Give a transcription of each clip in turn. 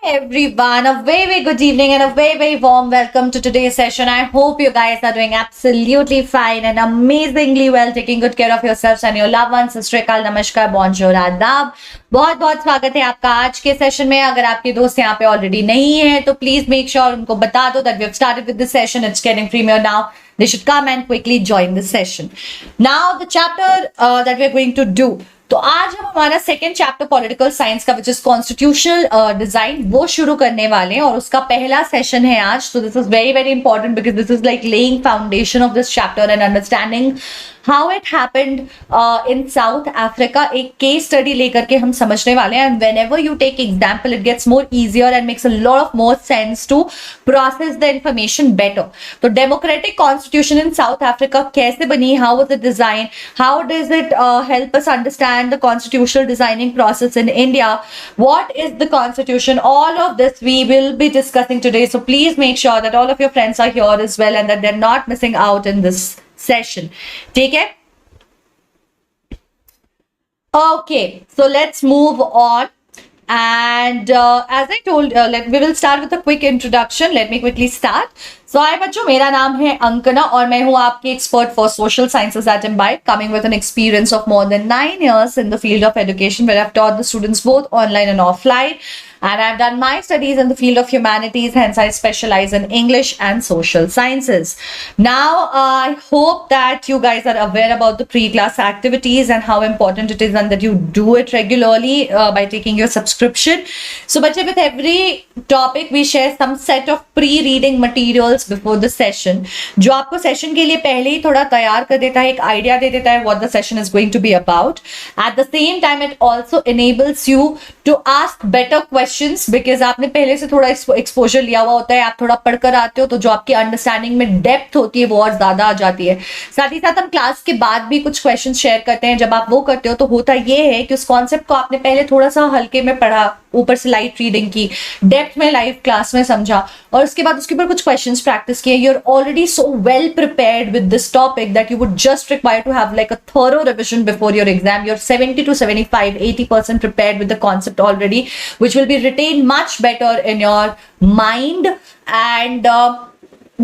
Everyone, a very good evening and a very warm welcome to today's session. I hope you guys are doing absolutely fine and amazingly well, taking good care of yourselves and your loved ones. सत श्री अकाल, नमस्कार, bonjour, आदाब. बहुत बहुत स्वागत है आपका आज के सेशन में. अगर आपके दोस्त यहाँ पे ऑलरेडी नहीं है तो प्लीज मेक श्योर उनको बता दो that we have started with this session. It's getting premier now. They should come and quickly join this session. Now the chapter that we are going to do. तो आज हम हमारा second chapter political science का which is constitutional design वो शुरू करने वाले हैं और उसका पहला सेशन है आज. तो this is very important because this is like laying foundation of this chapter and understanding how it happened in South Africa. एक केस स्टडी लेकर के हम समझने वाले हैं and whenever you take example it gets more easier and makes a lot of more sense to process the information better. तो democratic constitution in South Africa कैसे बनी, how was it design, how does it help us understand the constitutional designing process in India, what is the constitution, all of this we will be discussing today. So please make sure that all of your friends are here as well and that they're not missing out in this session. Take it? Okay, so let's move on. And as I told, we will start with a quick introduction. Let me quickly start. So hi बच्चों, मेरा नाम है अंकना और मैं हूँ आपकी expert for social sciences at Imbibe, coming with an experience of more than 9 years in the field of education where I've taught the students both online and offline. And I've done my studies in the field of humanities, hence I specialize in English and social sciences. Now, I hope that you guys are aware about the pre-class activities and how important it is and that you do it regularly by taking your subscription. So, बच्चे, with every topic we share some set of pre-reading materials before the session, जो आपको session के लिए पहले ही थोड़ा तैयार कर देता है, एक आइडिया दे देता है what the session is going to be about. At the same time, it also enables you to ask better questions because आपने पहले से थोड़ा एक्सपोजर लिया हुआ होता है, आप थोड़ा पढ़कर आते हो तो जो आपकी अंडरस्टैंडिंग में डेप्थ होती है वो और ज्यादा आ जाती है. साथ ही साथ हम क्लास के बाद भी कुछ क्वेश्चन शेयर करते हैं. जब आप वो करते हो तो होता ये है कि उस कॉन्सेप्ट को आपने पहले थोड़ा सा हल्के में पढ़ा, ऊपर से लाइट रीडिंग की, डेप्थ में लाइव क्लास में समझा और उसके बाद उसके ऊपर कुछ क्वेश्चंस प्रैक्टिस किए. You are already so well prepared with this topic that you would just require to have like a thorough revision before your exam. You are 70 to 75, 80% prepared with the concept already, which will be retained much better in your mind and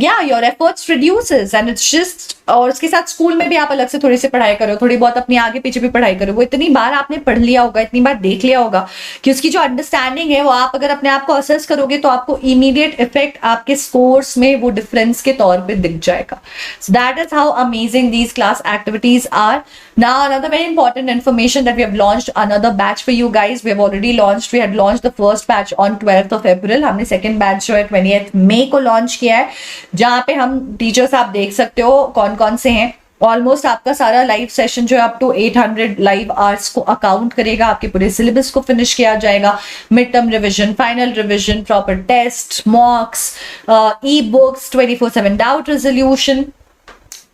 yeah, your efforts reduces and it's just. और उसके साथ school में भी आप अलग से थोड़ी सी पढ़ाई करो, थोड़ी बहुत अपनी आगे पीछे भी पढ़ाई करो. वो इतनी बार आपने पढ़ लिया होगा, इतनी बार देख लिया होगा कि उसकी जो अंडरस्टैंडिंग है वो आप अगर अपने आप को असेस करोगे तो आपको इमीडिएट इफेक्ट आपके स्कोर्स में वो डिफरेंस के तौर पे दिख जाएगा. So that is how amazing these class activities are. Now another very important information that we have launched another batch for you guys. We had launched the first batch on 12th of April. हमने second batch जो है 20th May को launch किया है, जहाँ पे हम teachers आप देख सकते हो कौन से हैं. ऑलमोस्ट आपका सारा लाइव सेशन जो है अप टू 800 लाइव आवर्स को अकाउंट करेगा. आपके पूरे सिलेबस को फिनिश किया जाएगा. Mid term revision, final revision, proper test, mocks, e books, 24/7 doubt resolution,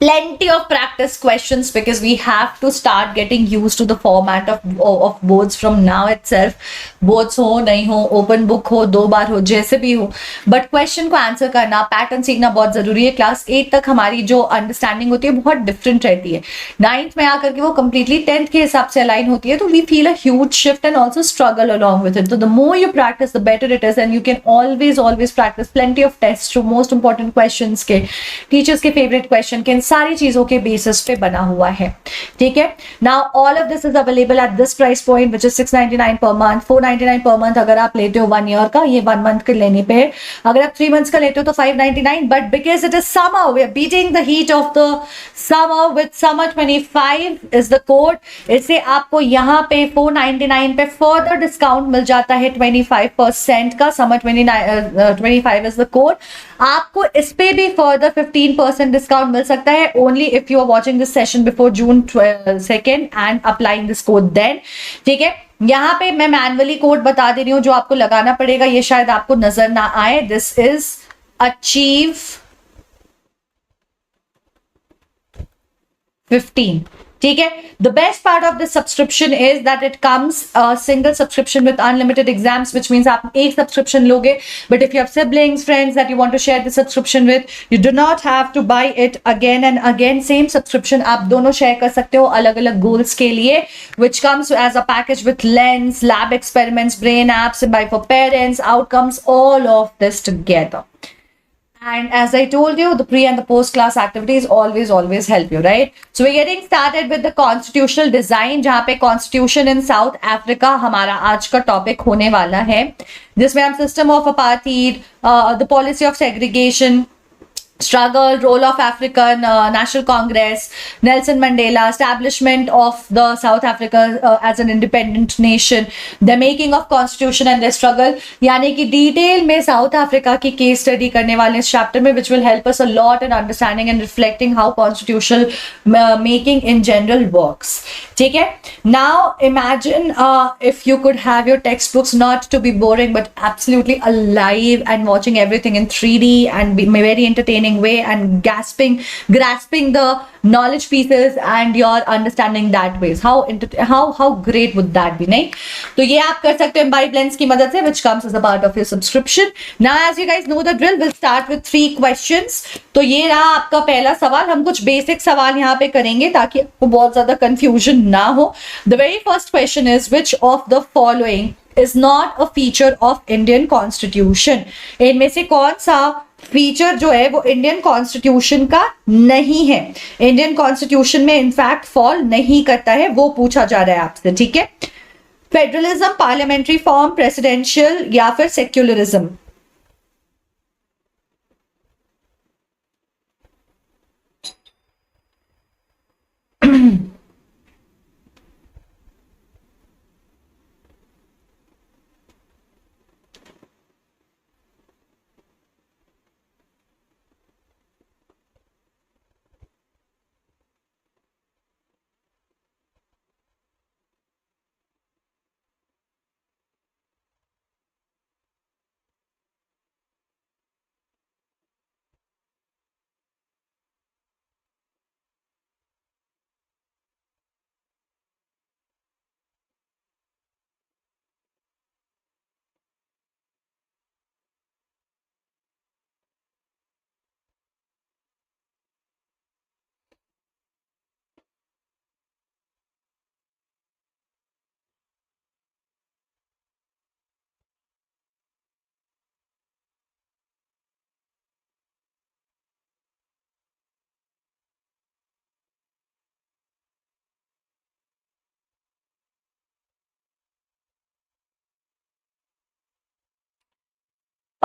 plenty of practice questions because we have to start getting used to the format of boards from now itself. boards हो नहीं हो, open book हो, 2 बार हो, जैसे भी हो, but question को answer करना, पैटर्न सीखना बहुत जरूरी है. क्लास 8 तक हमारी जो अंडरस्टैंडिंग होती है बहुत डिफरेंट रहती है. 9th में आकर के वो completely 10th के हिसाब से अलाइन होती है. तो we feel a huge shift and also struggle along with it. So the more you practice the better it is and you can always practice plenty of tests to most important questions के, teachers के favorite question के, सारी चीजों के basis पे बना हुआ है. ठीक है. Now all of this is available at this price point which is 699 per month, 499 per month अगर आप लेते हो 1 ईयर का. ये 1 मंथ के लेने पे है. अगर आप 3 मंथ्स का लेते हो तो 599. But because it is summer, we are beating the heat of the summer with summer 25 is the code. इससे आपको यहाँ पे 499 पे फर्दर डिस्काउंट मिल जाता है 25% का. Summer 25 is the code. आपको इस पे भी फर्दर 15% डिस्काउंट मिल सकता है only if you are watching this session before June 2nd and applying this code then. ठीक है. यहाँ पे मैं मैनुअली कोड बता दे रही हूँ जो आपको लगाना पड़ेगा. ये शायद आपको नजर ना आए. This is achieve 15. ठीक है. The best part of this subscription is that it comes a single subscription with unlimited exams, which means आप एक subscription लोगे, but if you have siblings, friends that you want to share the subscription with, you do not have to buy it again and again. Same subscription आप दोनों share कर सकते हो अलग अलग goals के लिए, which comes as a package with lens, lab experiments, brain apps, by for parents, outcomes, all of this together. And as I told you, the pre and the post class activities always help you, right? So we're getting started with the constitutional design, जहाँ पे constitution in South Africa हमारा आज का topic होने वाला है, जिसमें हम system of apartheid, the policy of segregation, struggle, role of African National Congress, Nelson Mandela, establishment of the South Africa as an independent nation, the making of constitution and their struggle, यानी कि detail में south Africa की case study करने वाले इस chapter में, which will help us a lot in understanding and reflecting how constitutional making in general works. ठीक है. Now imagine if you could have your textbooks not to be boring but absolutely alive and watching everything in 3D and be very entertaining way and grasping the knowledge pieces and your understanding that ways. How great would that be, नहीं? तो ये आप कर सकते हो Imbibe Lens की मदद से, which comes as a part of your subscription. Now as you guys know the drill, we'll start with 3 questions. तो ये रहा आपका पहला सवाल. हम कुछ बेसिक सवाल यहाँ पे करेंगे ताकि आपको बहुत ज्यादा कंफ्यूजन ना हो. The very first question is, which of the following is not a feature of Indian Constitution? इनमें से कौन सा फीचर जो है वो इंडियन कॉन्स्टिट्यूशन का नहीं है, इंडियन कॉन्स्टिट्यूशन में इनफैक्ट फॉल नहीं करता है, वो पूछा जा रहा है आपसे. ठीक है. फेडरलिज्म, पार्लियामेंट्री फॉर्म, प्रेसिडेंशियल या फिर secularism?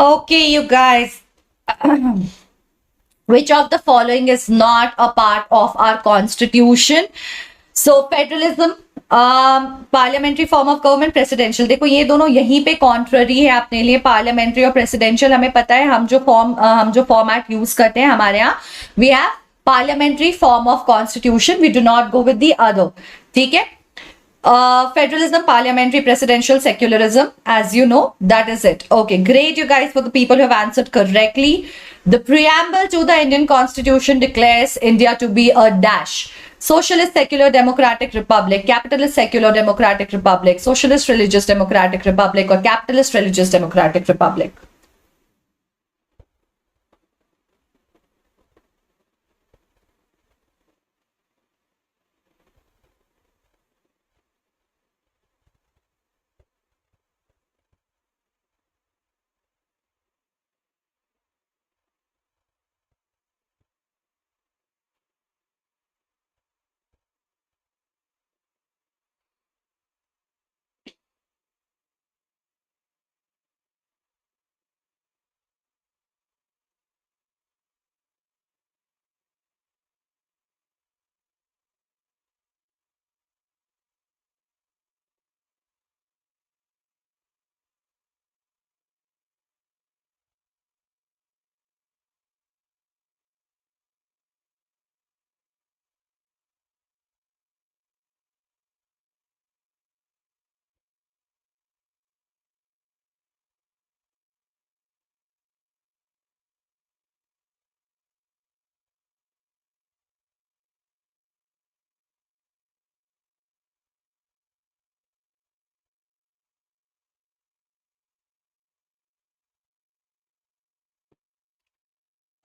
Okay, you guys. Which of the following is not a part of our constitution? So federalism, parliamentary form of government, presidential. देखो ये दोनों यहीं पे कॉन्ट्ररी है अपने लिए. पार्लियामेंट्री और प्रेसिडेंशियल हमें पता है, हम जो फॉर्मेट यूज करते हैं हमारे यहाँ, we have parliamentary form of constitution, we do not go with the other. ठीक है. Federalism, parliamentary, presidential, secularism, as you know, that is it. Okay, great, you guys, for the people who have answered correctly. The preamble to the Indian Constitution declares India to be a dash: socialist, secular, democratic republic, capitalist, secular, democratic republic, socialist, religious, democratic republic, or capitalist, religious, democratic republic.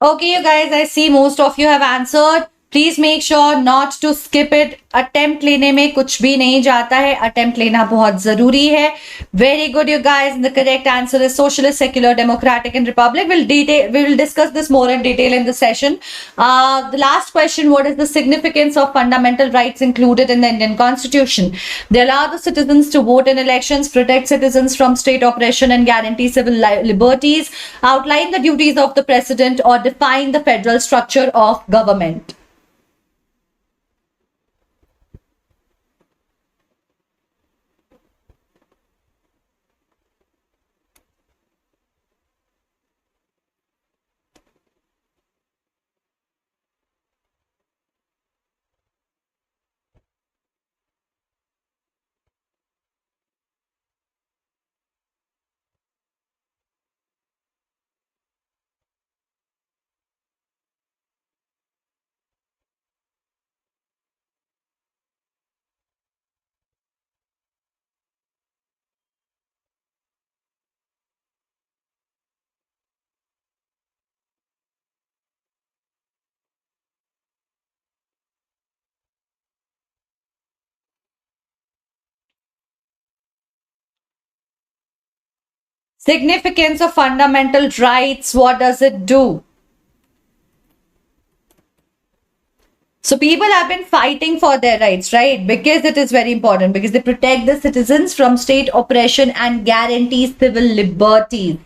Okay, you guys, I see most of you have answered. Please make sure not to skip it. Attempt लेने में कुछ भी नहीं जाता है. Attempt लेना बहुत जरूरी है. Very good, you guys. And the correct answer is socialist, secular, democratic, and republic. We will discuss this more in detail in the session. The last question: what is the significance of fundamental rights included in the Indian Constitution? They allow the citizens to vote in elections, protect citizens from state oppression, and guarantee civil liberties. Outline the duties of the president or define the federal structure of government. Significance of fundamental rights. What does it do? So people have been fighting for their rights, right? Because it is very important, because they protect the citizens from state oppression and guarantee civil liberties.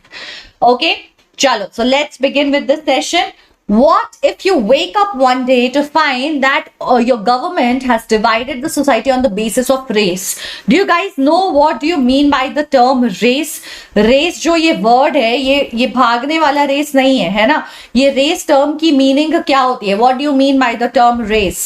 Okay, chalo. So let's begin with the session. What if you wake up one day to find that your government has divided the society on the basis of race? Do you guys know what do you mean by the term race? Race जो ये word है, ये भागने वाला race नहीं है ना? ये race term की meaning क्या होती है? What do you mean by the term race?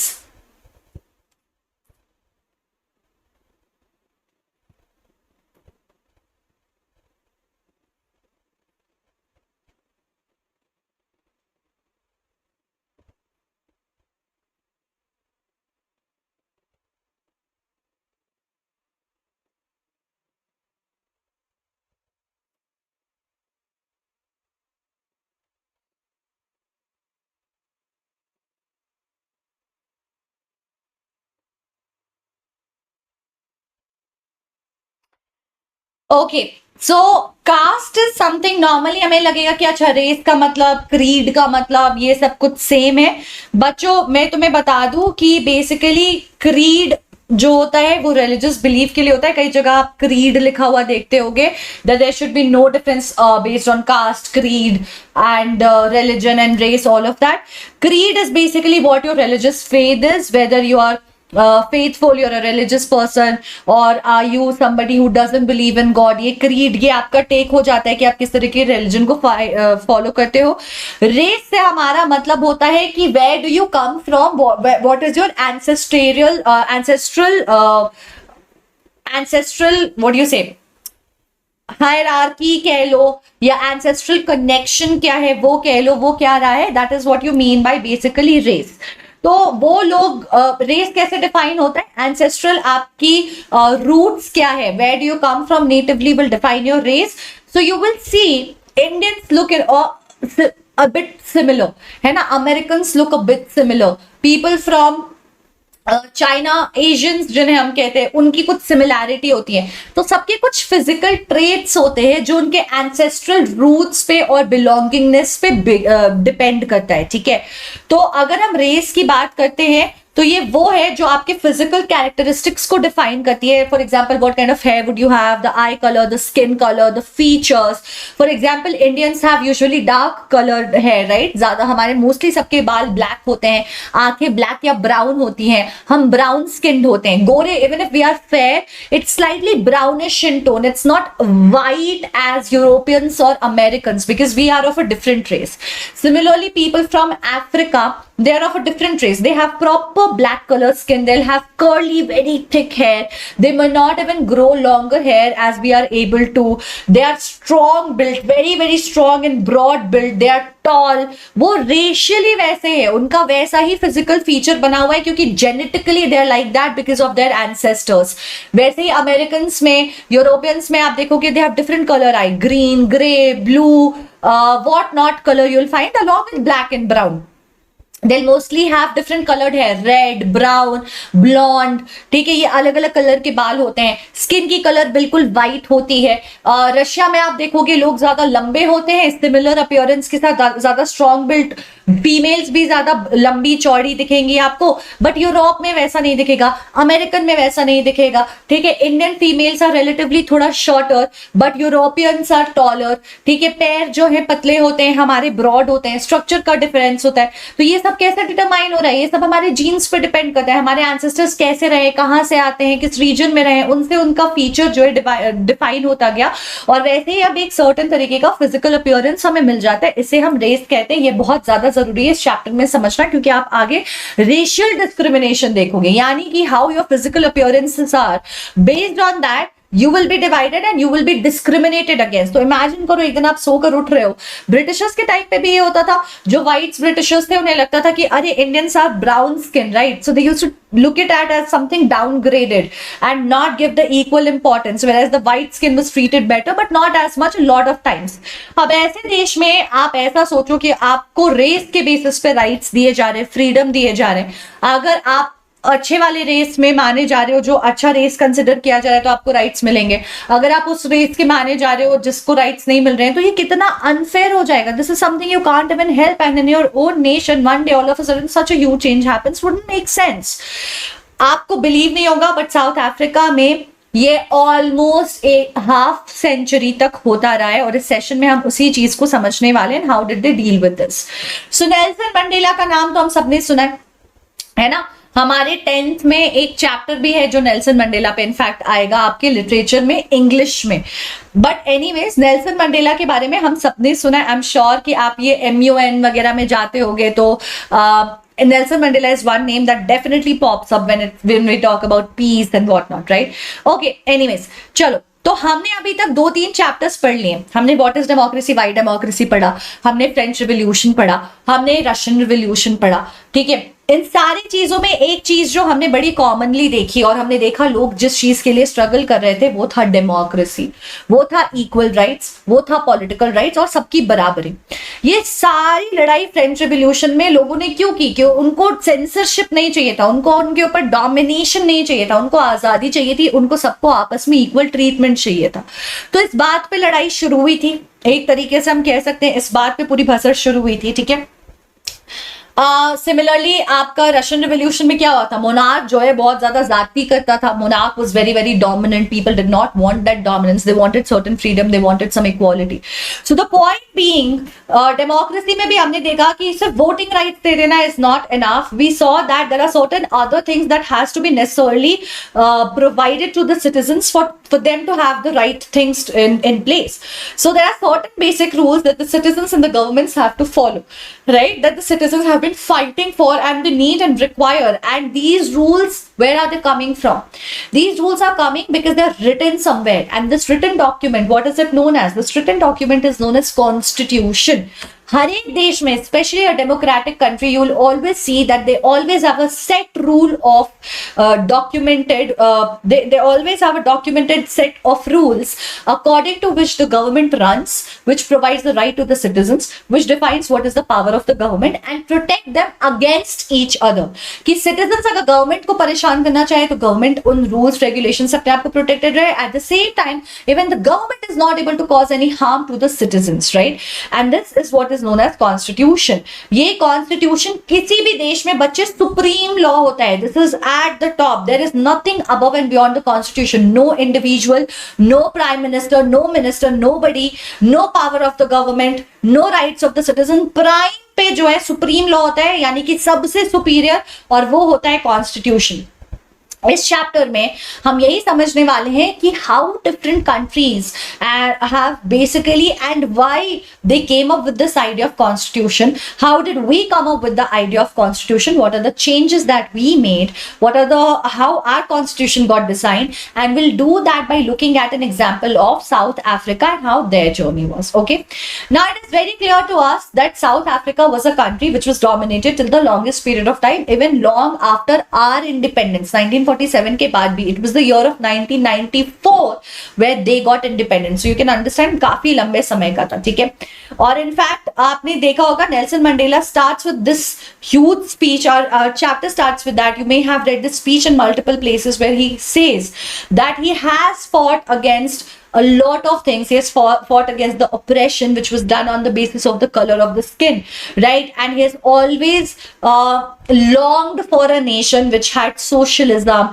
Okay, so caste is something, normally हमें लगेगा कि अच्छा रेस का मतलब, क्रीड का मतलब, ये सब कुछ सेम है. बच्चों मैं तुम्हें बता दूं कि बेसिकली क्रीड जो होता है वो रिलीजियस बिलीफ के लिए होता है. कई जगह आप क्रीड लिखा हुआ देखते होगे, that there should be no difference based on caste, creed and religion and race, all of that. Creed is basically what your religious faith is, whether you are faithful, you're a religious person, or are you somebody who doesn't believe in God. ये creed, ये आपका take हो जाता है कि आप किस तरह के religion को follow करते हो. Race से हमारा मतलब होता है कि where do you come from, what is your ancestral, what do you say, hierarchy कह लो, या एंसेस्ट्रल कनेक्शन क्या है वो कह लो, वो क्या रहा है, that is what you mean by basically race. तो वो लोग रेस कैसे डिफाइन होता है, एंसेस्ट्रल आपकी रूट्स क्या है, where do you come from natively will define your race. So you will see Indians look a bit similar, है ना, Americans look a bit similar, people from China, Asians जिन्हें हम कहते हैं, उनकी कुछ सिमिलैरिटी होती है. तो सबके कुछ फिजिकल ट्रेट्स होते हैं जो उनके एंसेस्ट्रल रूट्स पे और बिलोंगिंगनेस पे डिपेंड करता है. ठीक है, तो अगर हम रेस की बात करते हैं तो ये वो है जो आपके फिजिकल कैरेक्टरिस्टिक्स को डिफाइन करती है. For example what kind of hair would you have, the eye colour, the skin colour, the features. For example Indians have usually dark coloured hair, right. ज्यादा हमारे मोस्टली सबके बाल ब्लैक होते हैं, आंखें ब्लैक या ब्राउन होती हैं, हम ब्राउन स्किन्ड होते हैं. गोरे, even if we are fair, it's slightly brownish in tone, it's not white as Europeans और Americans, because we are of a different race. Similarly, people from Africa, they are of a different race. They have proper black color skin. They'll have curly, very thick hair. They may not even grow longer hair as we are able to. They are strong built, very, very strong and broad built. They are tall. वो racially वैसे है, उनका वैसा ही physical feature बना हुआ है क्योंकि genetically they are like that because of their ancestors. वैसे ही Americans में, Europeans में आप देखोगे they have different color eye, green, grey, blue, what not color you'll find along with black and brown. They'll mostly have different colored hair, red, brown, blonde, ठीक है, ये अलग अलग कलर के बाल होते हैं. स्किन की कलर बिल्कुल वाइट होती है. रशिया में आप देखोगे लोग ज्यादा लंबे होते हैं, सिमिलर अपीयरेंस के साथ, ज्यादा स्ट्रॉन्ग बिल्ड. फीमेल्स भी ज्यादा लंबी चौड़ी दिखेंगी आपको, बट यूरोप में वैसा नहीं दिखेगा, अमेरिकन में वैसा नहीं दिखेगा. ठीक है, इंडियन फीमेल्स आर रिलेटिवली थोड़ा shorter, but Europeans are taller. ठीक है, पैर जो है पतले होते हैं, हमारे ब्रॉड होते हैं, स्ट्रक्चर का डिफरेंस होता है. तो ये सब कैसे डिटरमाइन हो रहा है? ये सब हमारे जीन्स पे डिपेंड करता है. हमारे एंसेस्टर्स कैसे रहे, कहां से आते हैं, किस रीजन में रहे, उनसे उनका फीचर जो है डिफाइन होता गया. और वैसे ही अब एक सर्टेन तरीके का फिजिकल अपीयरेंस हमें मिल जाता है. इसे हम रेस कहते हैं. ये बहुत ज्यादा जरूरी है इस चैप्टर में समझना, क्योंकि आप आगे रेशियल डिस्क्रिमिनेशन देखोगे, यानी कि how your physical appearances are based on that you will be divided and you will be discriminated against. तो इमेजिन करो एक दिन आप सोकर उठ रहे हो. ब्रिटिशर्स के टाइम पे भी ये होता था. जो व्हाइट्स ब्रिटिशर्स थे उन्हें लगता था कि अरे Indians are brown skin, right? So they used to look it at as something downgraded and not give the equal importance, whereas the white skin was treated better but not as much a lot of times. अब ऐसे देश में आप ऐसा सोचो कि आपको race के बेसिस पे राइट्स दिए जा रहे हैं, फ्रीडम दिए जा रहे हैं. अगर आप अच्छे वाले रेस में माने जा रहे हो, जो अच्छा रेस कंसिडर किया जा रहा है, तो आपको राइट्स मिलेंगे. अगर आप उस रेस के माने जा रहे हो जिसको राइट्स नहीं मिल रहे हैं, तो ये कितना अनफेयर हो जाएगा. This is something you can't even help, and in your own nation one day all of a sudden such a huge change happens. Wouldn't make sense. आपको बिलीव नहीं होगा, बट साउथ अफ्रीका में ये almost एक half century तक होता रहा है, और इस सेशन में हम उसी चीज को समझने वाले हैं. How did they deal with this? So Nelson Mandela का नाम तो हम सबने सुना है ना. हमारे 10th में एक चैप्टर भी है जो नेल्सन मंडेला पे इनफैक्ट आएगा आपके लिटरेचर में, इंग्लिश में. बट एनीवेज, नेल्सन मंडेला के बारे में हम सबने सुना है. आई एम श्योर कि आप ये MUN वगैरह में जाते होगे, तो Nelson Mandela is one name that definitely pops up when we talk about peace and whatnot, right? Okay, anyways, चलो. तो हमने अभी तक 2-3 चैप्टर्स पढ़ लिए. हमने what is democracy, Y democracy पढ़ा, हमने फ्रेंच रिवॉल्यूशन पढ़ा, हमने रशियन रिवॉल्यूशन पढ़ा. ठीक है, इन सारी चीजों में एक चीज जो हमने बड़ी कॉमनली देखी और हमने देखा लोग जिस चीज के लिए स्ट्रगल कर रहे थे, वो था डेमोक्रेसी, वो था इक्वल राइट्स, वो था पॉलिटिकल राइट्स और सबकी बराबरी. ये सारी लड़ाई फ्रेंच रिवॉल्यूशन में लोगों ने क्यों की? क्यों? उनको सेंसरशिप नहीं चाहिए था, उनको उनके ऊपर डोमिनेशन नहीं चाहिए था, उनको आजादी चाहिए थी, उनको सबको आपस में इक्वल ट्रीटमेंट चाहिए था. तो इस बात पे लड़ाई शुरू हुई थी. एक तरीके से हम कह सकते हैं इस बात पे पूरी भसड़ शुरू हुई थी. ठीक है, सिमिलरली आपका रशियन रिवॉल्यूशन में क्या हुआ था? मोनार्क जो है बहुत ज्यादा जाति करता था. Monarch was very very dominant. People did not want that dominance, they wanted certain freedom, they wanted some equality. So the point being, democracy में भी हमने देखा कि सिर्फ वोटिंग राइट्स दे देना is not enough. We saw that there are certain other things that has to be necessarily provided to the citizens for them to have the right things in place. So there are certain basic rules that the citizens and the governments have to follow, right? That the citizens have been fighting for and they need and require. And these rules, where are they coming from? These rules are coming because they are written somewhere. And this written document, what is it known as? This written document is known as Constitution. हर एक देश में, specially a democratic country, you will always see that they always have a set rule of documented, they always have a documented set of rules according to which the government runs, which provides the right to the citizens, which defines what is the power of the government and protect them against each other. कि citizens अगर government को परेशान करना चाहे तो government उन rules regulations से अपने आप को protected रहे. At the same time, even the government is not able to cause any harm to the citizens, right? And this is what is known as constitution. ये constitution किसी भी देश में बच्चे supreme law होता है. This is at the top. There is nothing above and beyond the constitution. No individual, no prime minister, no minister, nobody, no power of the government, no rights of the citizen. Prime पे जो है supreme law होता है, यानी कि सबसे superior, और वो होता है constitution. इस चैप्टर में हम यही समझने वाले हैं कि how different countries have basically and why they came up with this idea of constitution. How did we come up with the idea of constitution? What are the changes that we made? What are the how our constitution got designed? And will do that by looking at an example of South Africa and how their journey was. Okay, now it is very clear to us that south Africa was a country which was dominated till the longest period of time, even long after our independence. 1947 1947 के बाद भी, it was the year of 1994 where they got independence. So you can understand काफी लंबे समय का था, ठीक है. और इनफैक्ट आपने देखा होगा Nelson Mandela starts with this huge speech, or chapter starts with that. You may have read this speech in multiple places where he says that he has fought against a lot of things. He has fought against the oppression which was done on the basis of the color of the skin, right? And he has always longed for a nation which had socialism,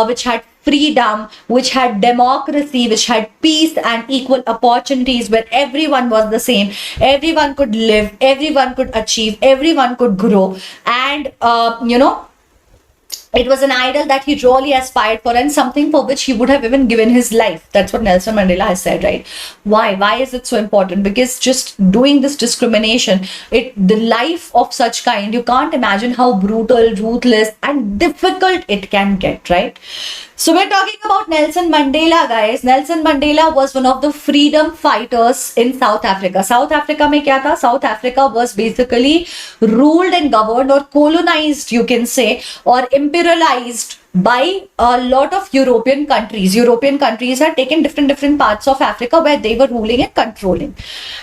which had freedom, which had democracy, which had peace and equal opportunities, where everyone was the same, everyone could live, everyone could achieve, everyone could grow. And it was an ideal that he really aspired for, and something for which he would have even given his life. That's what Nelson Mandela has said, right? Why is it so important? Because just doing this discrimination, the life of such kind, you can't imagine how brutal, ruthless and difficult it can get, right? So we're talking about Nelson Mandela, guys. Nelson Mandela was one of the freedom fighters in South Africa. South Africa में क्या था? South Africa was basically ruled and governed or colonized, you can say, or imperialized by a lot of European countries. European countries had taken different parts of Africa where they were ruling and controlling.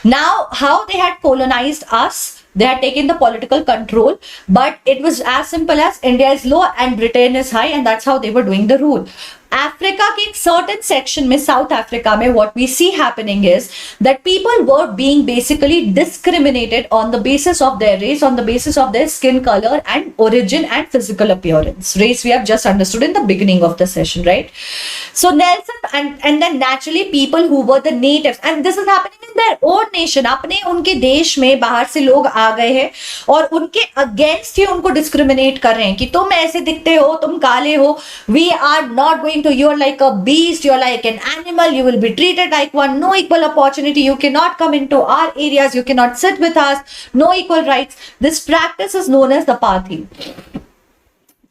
Now, how they had colonized us? They had taken the political control, but it was as simple as India is low and Britain is high, and that's how they were doing the rule. Africa के एक certain section में, South Africa में, what we see happening is that people were being basically discriminated on the basis of their race, on the basis of their skin color and origin and physical appearance. Race we have just understood in the beginning of the session, right? So Nelson and then naturally people who were the natives, and this is happening in their own nation. अपने उनके देश में बाहर से लोग आ गए हैं और उनके अगेंस्ट ही उनको डिस्क्रिमिनेट कर रहे हैं कि तुम ऐसे दिखते हो, तुम काले हो, we are not going to, you're like a beast, you're like an animal, you will be treated like one, no equal opportunity, you cannot come into our areas, you cannot sit with us, no equal rights. This practice is known as the apartheid.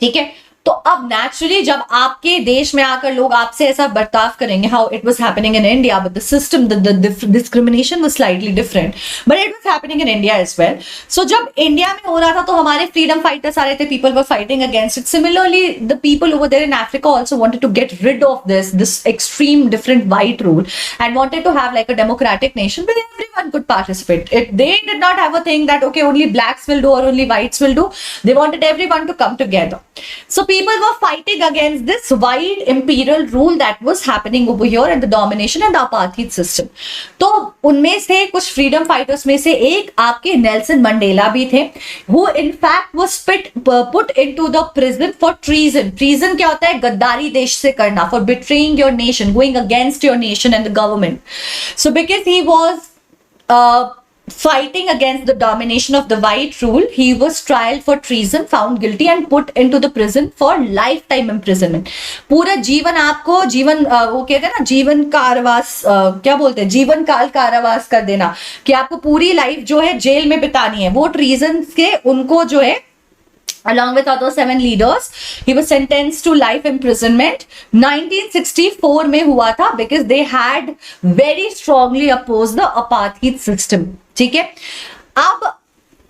ठीक है. तो अब naturally जब आपके देश में आकर लोग आपसे ऐसा बर्ताव करेंगे, how it was happening in India, but the system, the discrimination was slightly different, but it was happening in India as well. So जब इंडिया में हो रहा था तो हमारे फ्रीडम फाइटर्स आ रहे थे, people were fighting against it. Similarly the people over there in Africa also wanted to get rid of this extreme different white rule and wanted to have like a democratic nation where everyone could participate. They did not have a thing that okay, only blacks will do or only whites will do. They wanted everyone to come together. So people were fighting against this wide imperial rule that was happening over here and the domination and the apartheid system. तो उनमें से कुछ freedom fighters में से एक आपके Nelson Mandela भी थे, who in fact was put into the prison for treason. Treason क्या होता है? गद्दारी देश से करना, for betraying your nation, going against your nation and the government. So because he was fighting against the domination of the white rule, he was tried for treason, found guilty and put into the prison for lifetime imprisonment. पूरा जीवन आपको वो कहते हैं ना, जीवन कारावास, क्या बोलते हैं, जीवन काल कारावास कर देना, कि आपको पूरी लाइफ जो है जेल में बितानी है. वो ट्रीजन के उनको जो है, along with other 7 leaders, he was sentenced to life imprisonment. 1964 में हुआ था because they had very strongly opposed the apartheid system. ठीक है. अब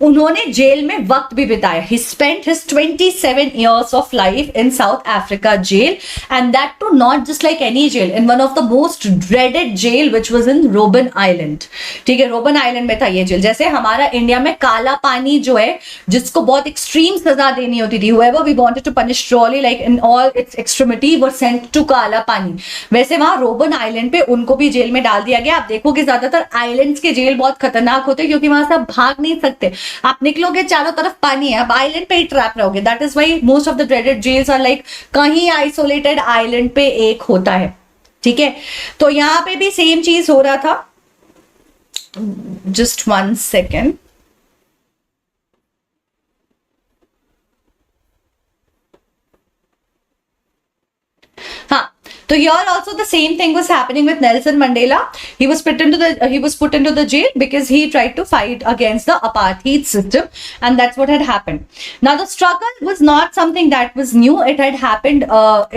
उन्होंने जेल में वक्त भी बिताया. He spent his 27 years of life in South Africa jail, and that too not just like any jail, in one of the most dreaded jail which was in Robben Island. ठीक है, Robben Island में था ये jail. जैसे हमारा India में काला पानी जो है, जिसको बहुत एक्सट्रीम सजा देनी होती थी, whoever we wanted to punish really like in all its extremity were sent to काला पानी, वैसे वहां Robben Island पे उनको भी जेल में डाल दिया गया. आप देखोगे ज्यादातर आइलैंड्स के जेल बहुत खतरनाक होते हैं क्योंकि वहां से आप भाग नहीं सकते, आप निकलोगे चारों तरफ पानी है, आप आइलैंड पे ही ट्रैप रहोगे. That is why most of the dreaded jails are like कहीं आइसोलेटेड आइलैंड पे एक होता है. ठीक है, तो यहां पे भी सेम चीज हो रहा था. Just 1 second. हाँ, so here also the same thing was happening with Nelson Mandela. He was put into the jail because he tried to fight against the apartheid system, and that's what had happened. Now the struggle was not something that was new. It had happened.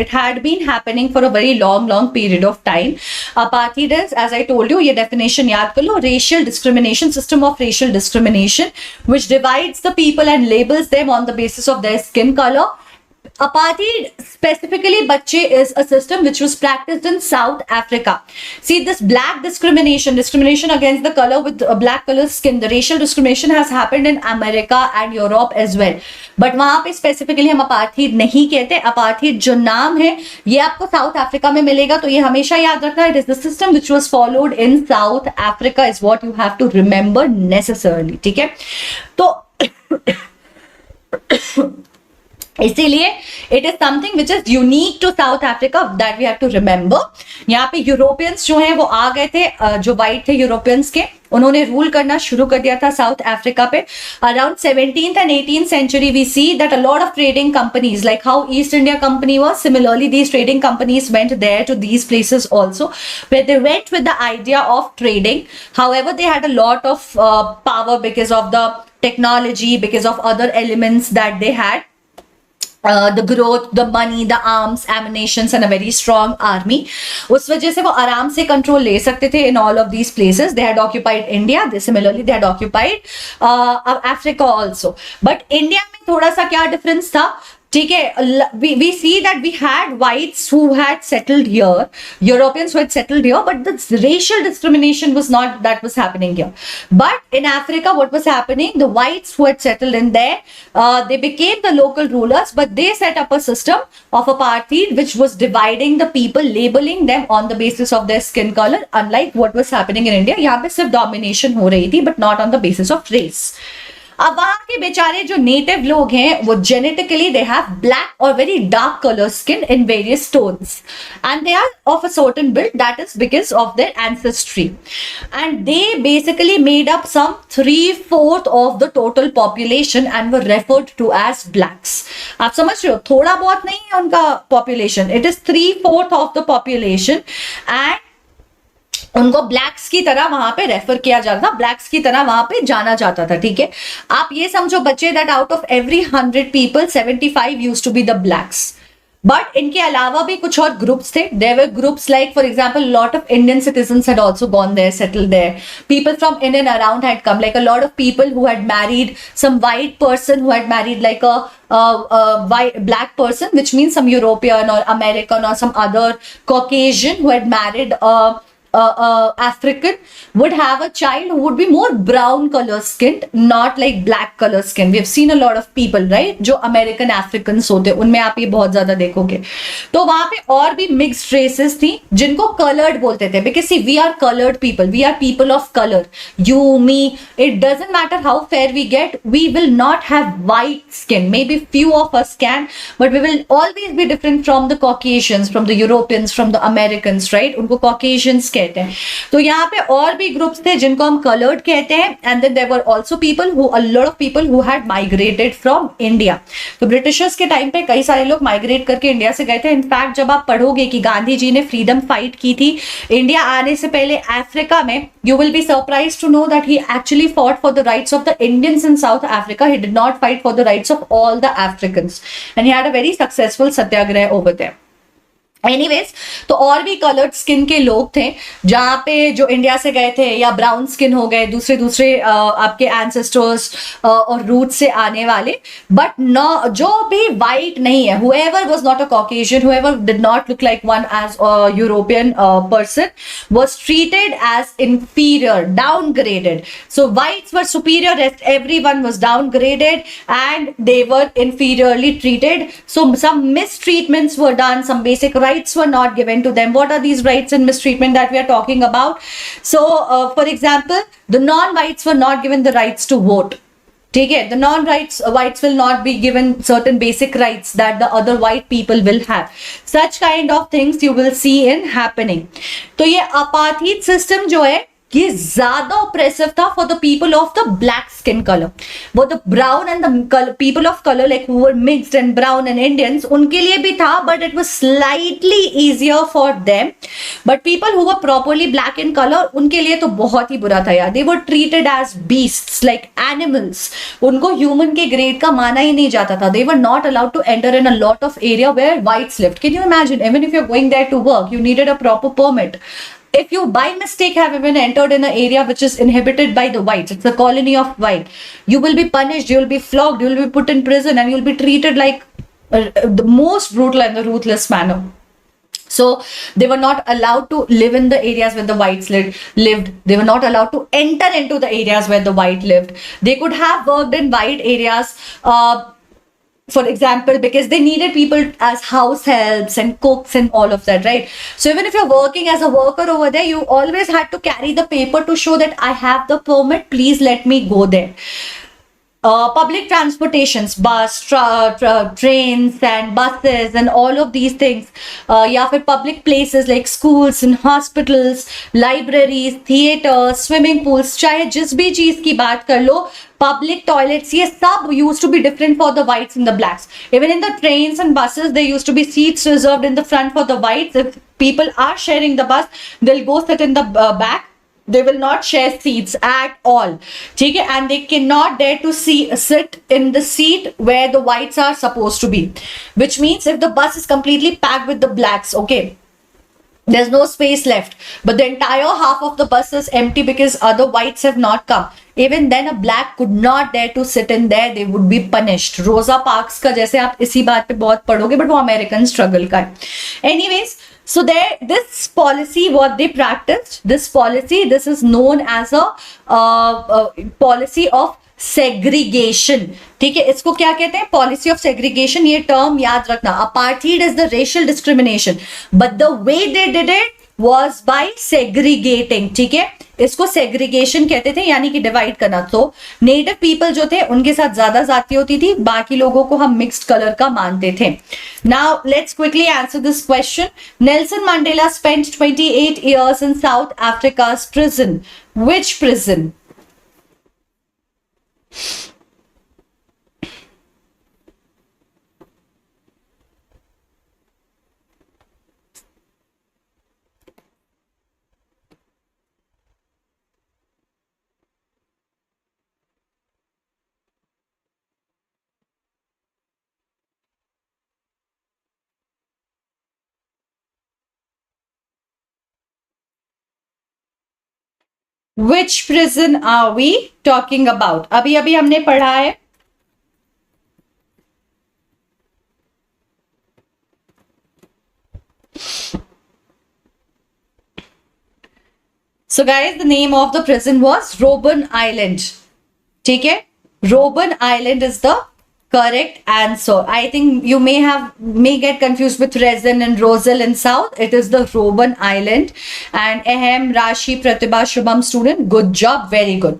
It had been happening for a very long period of time. Apartheid is, as I told you, ये definition याद कर लो, racial discrimination, system of racial discrimination, which divides the people and labels them on the basis of their skin color. Apartheid specifically bache is a system which was practiced in South Africa. See, this black discrimination against the color with a black color skin, the racial discrimination has happened in America and Europe as well. But वहां पे specifically हम apartheid नहीं कहते. Apartheid जो नाम है ये आपको South Africa में मिलेगा, तो ये हमेशा याद रखना. It is the system which was followed in South Africa is what you have to remember necessarily. ठीक है, तो इसीलिए it is something which is unique to South Africa that we have to remember. यहाँ पे Europeans जो हैं वो आ गए थे, जो वाइट थे यूरोपियंस के, उन्होंने रूल करना शुरू कर दिया था साउथ अफ्रीका पे. Around 17th and 18th century we see that a lot of trading companies, like how East India Company was, similarly these trading companies went there to these places also, where they went with the idea of trading. However, they had a lot of power because of the technology, because of other elements that they had. The growth, the money, the arms, ammunitions and a very strong army. उस वजह से वो आराम से control ले सकते थे in all of these places. They had occupied India. Similarly, they had occupied Africa also. But India में थोड़ा सा क्या डिफरेंस था, ठीक है. We see that we had whites who had settled here, Europeans who had settled here, but the racial discrimination was not that was happening here. But in Africa, what was happening? The whites who had settled in there, they became the local rulers, but they set up a system of apartheid which was dividing the people, labeling them on the basis of their skin color, unlike what was happening in India. यहाँ पे सिर्फ domination हो रही थी, but not on the basis of race. अब वहां के बेचारे जो नेटिव लोग हैं वो जेनेटिकली दे हैव ब्लैक और very dark colour skin in various tones, and they are of a certain build, that is because of their ancestry, and they basically made up some 3/4 of the total population and were referred to as blacks. आप समझ रहे हो, थोड़ा बहुत नहीं है उनका population, it is 3/4 of the population, and उनको ब्लैक्स की तरह वहां पे रेफर किया जाता था, ब्लैक्स की तरह वहां पे जाना जाता था. ठीक है, आप ये समझो बच्चे that out of every 100 people 75 used to be the blacks. But इनके अलावा भी कुछ और ग्रुप्स थे. There were groups like for example lot of Indian citizens had also gone there, settled there. People from in and around had come, like a lot of people who had married some white person who had married like a white black person, which means some European or American or some other Caucasian who had married African, would have a child who would be more brown color skinned, not like black color skin. We have seen a lot of people, right, जो American Africans होते हैं, उनमें आप ये बहुत ज्यादा देखोगे. तो वहां पे और भी mixed races थी जिनको colored बोलते थे, because see we are colored people, we are people of color. You, me, it doesn't matter how fair we get, we will not have white skin. Maybe few of us can, but we will always be different from the Caucasians, from the Europeans, from the Americans, right? उनको Caucasians कहते हैं. तो यहाँ पे और भी groups थे जिनको हम कलर्ड कहते हैं, and then there were also people who, a lot of people who had migrated from India. तो ब्रिटिशर्स के टाइम पे कई सारे लोग माइग्रेट करके इंडिया से गए थे. इनफैक्ट जब आप पढ़ोगे कि गांधी जी ने फ्रीडम फाइट की थी इंडिया आने से पहले अफ्रीका में, you will be surprised to know that he actually fought for the rights of the Indians in South Africa. He did not fight for the rights of all the Africans, and he had a very successful satyagraha over there. Anyways, तो और भी coloured skin के लोग थे जहाँ पे जो India से गए थे, या ब्राउन स्किन हो गए, दूसरे दूसरे आपके एंसेस्टर्स और रूट से आने वाले, बट नो जो भी वाइट नहीं है, whoever was not a Caucasian, whoever did not look like one as a European person, was treated as inferior, downgraded. So whites were superior, rest everyone was downgraded and they were inferiorly treated. So some mistreatments were done, some basic rights were not given to them. What are these rights and mistreatment that we are talking about? So for example, the non-whites were not given the rights to vote. ठीक है, the non-whites will not be given certain basic rights that the other white people will have. Such kind of things you will see in happening. तो ये apartheid system जो है ये ज्यादा oppressive था for the people of the black skin colour. वो the brown and the people of colour like who were mixed and brown and Indians, उनके लिए भी था, but it was slightly easier for them. But people who were properly black in colour, उनके लिए तो बहुत ही बुरा था यार. They were treated as beasts, like animals. उनको ह्यूमन के ग्रेड का माना ही नहीं जाता था. They were not allowed to enter in a lot of area where whites lived. Can you imagine, even if you are going there to work, you needed a proper permit. If you by mistake have even entered in an area which is inhabited by the whites, it's a colony of white, you will be punished, you will be flogged, you will be put in prison, and you will be treated like the most brutal and the ruthless manner. So they were not allowed to live in the areas where the whites lived. They were not allowed to enter into the areas where the white lived. They could have worked in white areas, for example, because they needed people as house helps and cooks and all of that, right? So even if you're working as a worker over there, you always had to carry the paper to show that I have the permit, please let me go there. Public transportations, trains and buses and all of these things, या फिर public places like schools and hospitals, libraries, theaters, swimming pools, चाहे जिस भी चीज की बात कर लो, public toilets, ये सब used to be different for the whites and the blacks. Even in the trains and buses, there used to be seats reserved in the front for the whites. If people are sharing the bus, they'll go sit in the back. They will not share seats at all. ठीक है? And they cannot dare to sit in the seat where the whites are supposed to be. Which means if the bus is completely packed with the blacks, okay, there's no space left, but the entire half of the bus is empty because other whites have not come. Even then a black could not dare to sit in there. They would be punished. Rosa Parks का जैसे आप इसी बात पे बहुत पढ़ोगे, but वो American struggle का है. Anyways, so this policy, what they practiced, this policy, this is known as a policy of segregation. ठीक है, इसको क्या कहते हैं? Policy of segregation. ये टर्म याद रखना. Apartheid is the racial discrimination, but the way they did it was by segregating. ठीक है, इसको segregation कहते थे, यानी कि डिवाइड करना. तो नेटिव पीपल जो थे उनके साथ ज्यादा जाति होती थी, बाकी लोगों को हम मिक्स्ड कलर का मानते थे. Now let's quickly answer this question. Nelson Mandela spent 28 years in South Africa's prison. Which prison? Which prison are we talking about? अभी अभी हमने पढ़ा है. So guys, the name of the prison was Robben Island. ठीक है, Robben Island is the correct answer. I think you may get confused with Resin and Rosal in South. It is the Robben Island. And Ahem, Rashi, Pratibha, Shubham student, good job, very good.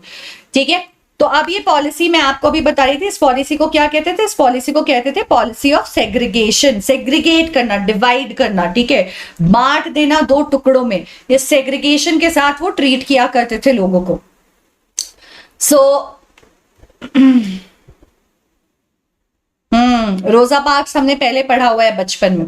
ठीक है, तो अब ये policy मैं आपको भी बता रही थी. इस पॉलिसी को क्या कहते थे? इस पॉलिसी को कहते थे पॉलिसी ऑफ सेग्रीगेशन. सेग्रीगेट करना, डिवाइड करना. ठीक है, बांट देना दो टुकड़ों में. इस सेग्रीगेशन के साथ वो ट्रीट किया करते थे लोगों को. सो रोजा पार्क्स हमने पहले पढ़ा हुआ है बचपन में.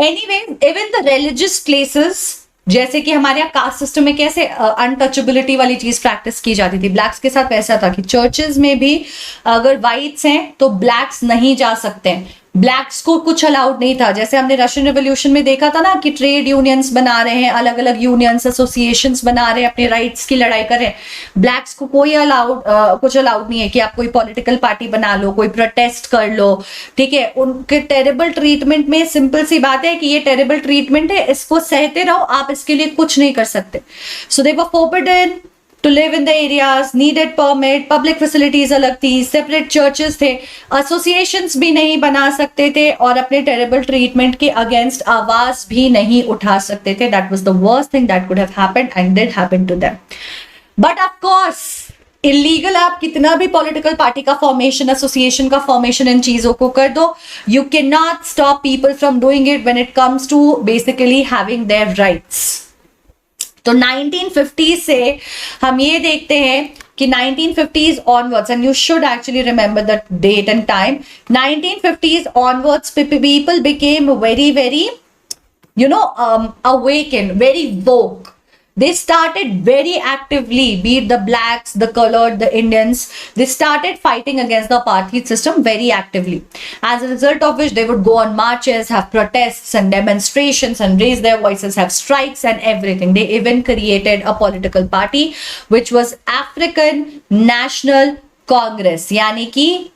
Anyway, even the religious places, जैसे कि हमारे यहाँ कास्ट सिस्टम में कैसे अनटचेबिलिटी वाली चीज प्रैक्टिस की जाती थी, ब्लैक्स के साथ वैसा था कि चर्चेस में भी अगर वाइट्स हैं तो ब्लैक्स नहीं जा सकते हैं. ब्लैक्स को कुछ अलाउड नहीं था. जैसे हमने रशियन रिवॉल्यूशन में देखा था ना कि ट्रेड यूनियंस बना रहे हैं, अलग अलग यूनियंस एसोसिएशंस बना रहे हैं, अपने राइट्स की लड़ाई कर रहे हैं. ब्लैक्स को कोई कुछ अलाउड नहीं है कि आप कोई पॉलिटिकल पार्टी बना लो, कोई प्रोटेस्ट कर लो. ठीक है, उनके टेरेबल ट्रीटमेंट में सिंपल सी बात है कि ये टेरेबल ट्रीटमेंट है, इसको सहते रहो, आप इसके लिए कुछ नहीं कर सकते. सो दे वर forbidden to live in the areas, needed permit, public facilities अलग थी, separate churches थे, associations भी नहीं बना सकते थे और अपने terrible treatment के against आवाज भी नहीं उठा सकते थे. That was the worst thing that could have happened and did happen to them. But of course, illegal आप कितना भी पॉलिटिकल पार्टी का फॉर्मेशन, एसोसिएशन का फॉर्मेशन इन चीजों को कर दो, you can not stop people from doing it when it comes to basically having their rights. तो 1950 से हम ये देखते हैं कि 1950s onwards, and you should actually remember the date and time, 1950s onwards people became very awakened, very woke. They started very actively, be it the blacks, the colored, the Indians, they started fighting against the apartheid system very actively. As a result of which they would go on marches, have protests and demonstrations and raise their voices, have strikes and everything. They even created a political party which was African National Congress, यानी कि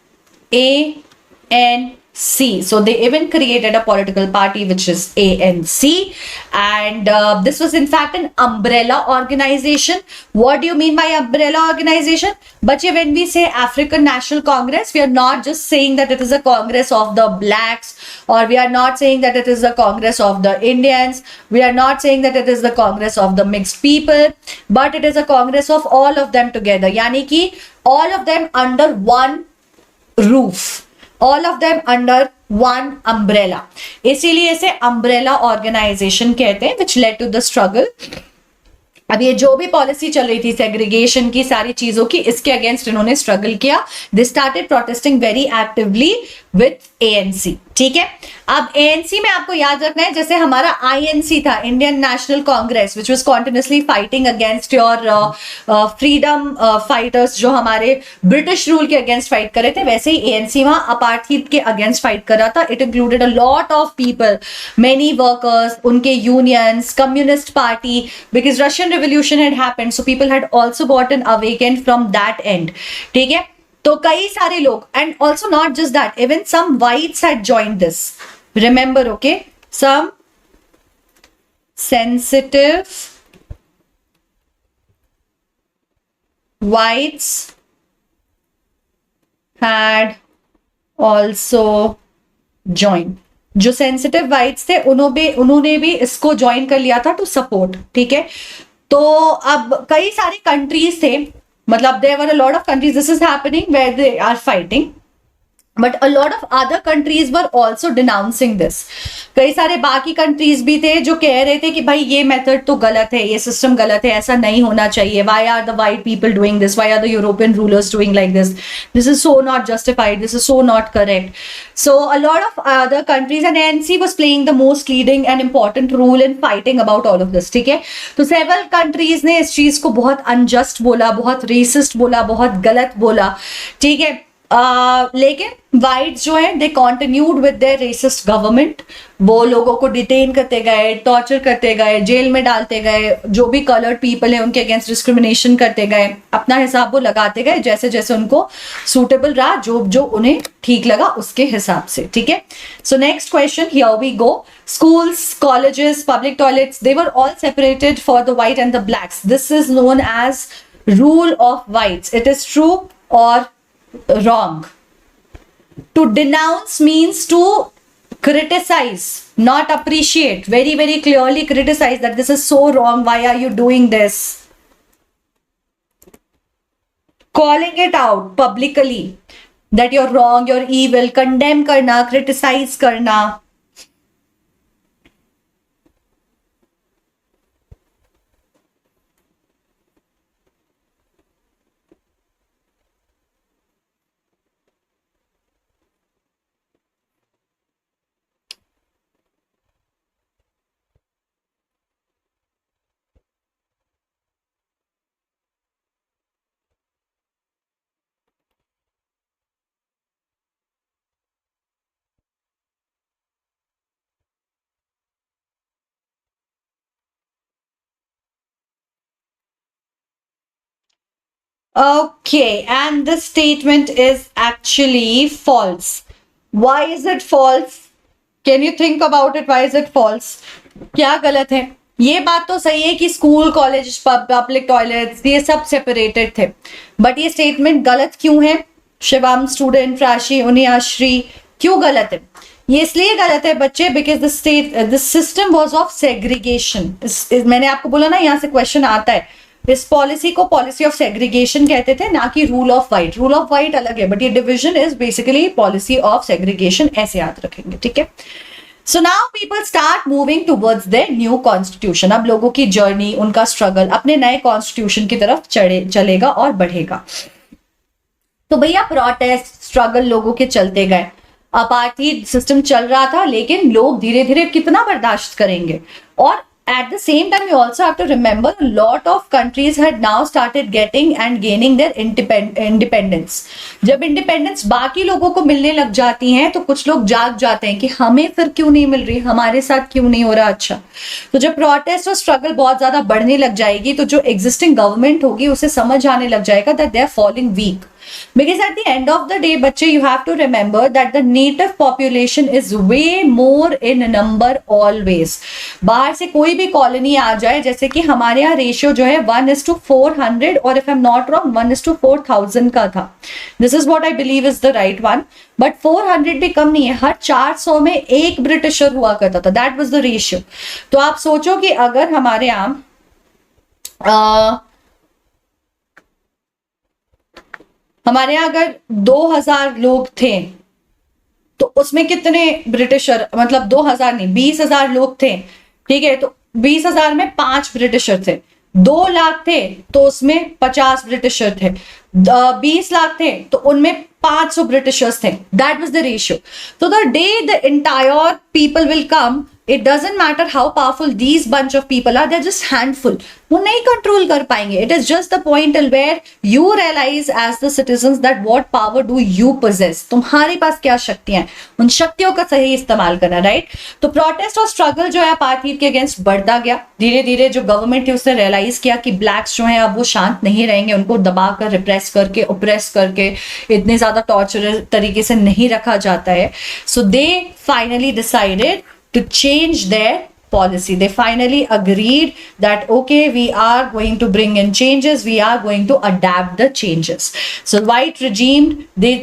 ANC. So they even created a political party which is ANC, and this was in fact an umbrella organization. What do you mean by umbrella organization? But yeah, when we say African National Congress, we are not just saying that it is a congress of the blacks, or we are not saying that it is a congress of the Indians, we are not saying that it is the congress of the mixed people, but it is a congress of all of them together, yani ki all of them under one roof, all of them under one umbrella. इसीलिए इसे umbrella organization कहते हैं, which led to the struggle. अब ये जो भी policy चल रही थी सेग्रीगेशन की, सारी चीजों की, इसके अगेंस्ट इन्होंने स्ट्रगल किया. They started protesting very actively with ANC. ठीक है, अब एएनसी में आपको याद रखना है, जैसे हमारा आईएनसी था, Indian National Congress, which was continuously fighting against your freedom fighters, जो हमारे ब्रिटिश रूल के अगेंस्ट फाइट कर रहे थे, वैसे ही एएनसी वहां अपार्थीड के अगेंस्ट फाइट कर रहा था. It included a lot of people, many workers, उनके unions, communist party, because Russian revolution had happened, so people had also gotten awakened from that end. ठीक है, तो कई सारे लोग, and also not just that, even some whites had joined this. Remember, okay, some sensitive whites had also joined. जो sensitive whites थे उन्होंने भी इसको ज्वाइन कर लिया था टू सपोर्ट. ठीक है, तो अब कई सारे कंट्रीज थे, मतलब there were a lot of countries, this is happening where they are fighting, but a lot of other countries were also denouncing this. कई सारे बाकी कंट्रीज भी थे जो कह रहे थे कि भाई ये मेथड तो गलत है, ये सिस्टम गलत है, ऐसा नहीं होना चाहिए. Why are the white people doing this, why are the European rulers doing like this, this is so not justified, this is so not correct. So a lot of other countries, and ANC was playing the most leading and important role in fighting about all of this. ठीक है, तो several countries ने इस चीज को बहुत unjust बोला, बहुत racist बोला, बहुत गलत बोला. ठीक है, लेकिन वाइट्स जो है they continued with their racist government. वो लोगों को डिटेन करते गए, टॉर्चर करते गए, जेल में डालते गए, जो भी कलर्ड पीपल है उनके अगेंस्ट डिस्क्रिमिनेशन करते गए, अपना हिसाब वो लगाते गए जैसे जैसे उनको सूटेबल रहा, जो जो उन्हें ठीक लगा उसके हिसाब से. ठीक है, so next question, here we go. Schools, colleges, public toilets, they were all separated for the white and the blacks. This is known as rule of whites. It is true or wrong? To denounce means to criticize, not appreciate. Very, very clearly criticize that this is so wrong. Why are you doing this? Calling it out publicly that you're wrong, you're evil. Condemn करना, criticize करना. Okay, and this statement is actually false. Why is it false? Can you think about it? Why is it false? क्या गलत है? ये बात तो सही है कि स्कूल, कॉलेज, पब्लिक टॉयलेट्स ये सब सेपरेटेड थे, बट ये स्टेटमेंट गलत क्यों है? शिवम, स्टूडेंट, राशि, उनियाश्री, क्यों गलत है? ये इसलिए गलत है बच्चे, because the system was of segregation. मैंने आपको बोला ना, यहाँ से क्वेश्चन आता है. इस पॉलिसी को पॉलिसी ऑफ सेग्रीगेशन कहते थे, ना कि rule of white. Rule of white अलग है, बट ये division is basically policy of segregation, ऐसे याद रखेंगे. ठीक है, so now people start moving towards their new constitution. अब लोगों की जर्नी, उनका स्ट्रगल अपने नए कॉन्स्टिट्यूशन की तरफ चलेगा और बढ़ेगा. तो भैया प्रोटेस्ट, स्ट्रगल लोगों के चलते गए. अपार्थीड सिस्टम चल रहा था, लेकिन लोग धीरे धीरे कितना बर्दाश्त करेंगे. और at the same time you also have to remember a lot of countries had now started getting and gaining their independence. जब इंडिपेंडेंस बाकी लोगों को मिलने लग जाती हैं तो कुछ लोग जाग जाते हैं कि हमें फिर क्यों नहीं मिल रही, हमारे साथ क्यों नहीं हो रहा. अच्छा, तो जब प्रोटेस्ट और स्ट्रगल बहुत ज्यादा बढ़ने लग जाएगी तो जो एग्जिस्टिंग गवर्नमेंट होगी उसे समझ आने लग जाएगा that they are falling weak. Because at the end of the day बच्चे you have to remember that the native population is way more in number always. बाहर से कोई भी कॉलोनी आ जाए, जैसे कि हमारे यहाँ रेशियो जो है 1:400 और if I am not wrong 1:4000 का था. This is what I believe is the right one. But 400 भी कम नहीं है. हर 400 में एक ब्रिटिशर हुआ करता था. That was the ratio. तो आप सोचो कि अगर हमारे यहाँ अगर 2000 लोग थे तो उसमें कितने ब्रिटिशर, मतलब 2000 नहीं 20,000 लोग थे. ठीक है, तो 20,000 में 5 ब्रिटिशर थे. 2 लाख थे तो उसमें 50 ब्रिटिशर थे. 20 लाख थे तो उनमें 500 ब्रिटिशर्स थे. That was the ratio. तो the day the entire people will come, it doesn't matter how powerful these bunch of people are, they're just handful. वो नहीं कंट्रोल कर पाएंगे. It is just the point where you realize as the citizens that what power do you possess. तुम्हारे पास क्या शक्तियां हैं, उन शक्तियों का सही इस्तेमाल करना. राइट. तो प्रोटेस्ट और स्ट्रगल जो है अपार्थाइड के अगेंस्ट बढ़ता गया. धीरे धीरे जो गवर्नमेंट थी उसने रियलाइज किया कि ब्लैक्स जो है अब वो शांत नहीं रहेंगे. उनको दबाकर रिप्रेस करके ओप्रेस करके इतने ज्यादा टॉर्चर तरीके से नहीं रखा जाता है. So they finally decided to change their policy. They finally agreed that okay, we are going to bring in changes, we are going to adapt the changes. So white regime they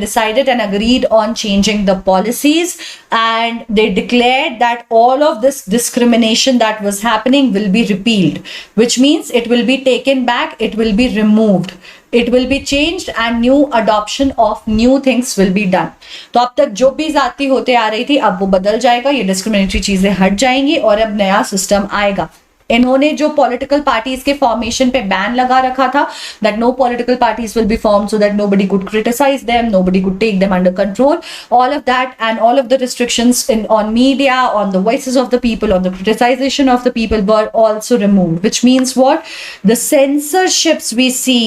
decided and agreed on changing the policies, and they declared that all of this discrimination that was happening will be repealed, which means it will be taken back, it will be removed, it will be changed and new adoption of new things will be done. तो अब तक जो भी जाति होते आ रही थी अब वो बदल जाएगा. ये डिस्क्रिमिनेटरी चीजें हट जाएंगी और अब नया सिस्टम आएगा. इन्होंने जो पॉलिटिकल पार्टीज के फॉर्मेशन पे बैन लगा रखा था, that no political parties will be formed so that nobody could criticize them, nobody could take them under control. All of that and all of the restrictions on media, on the voices of the people, on the criticization of the people were also removed. Which means what? The censorships we see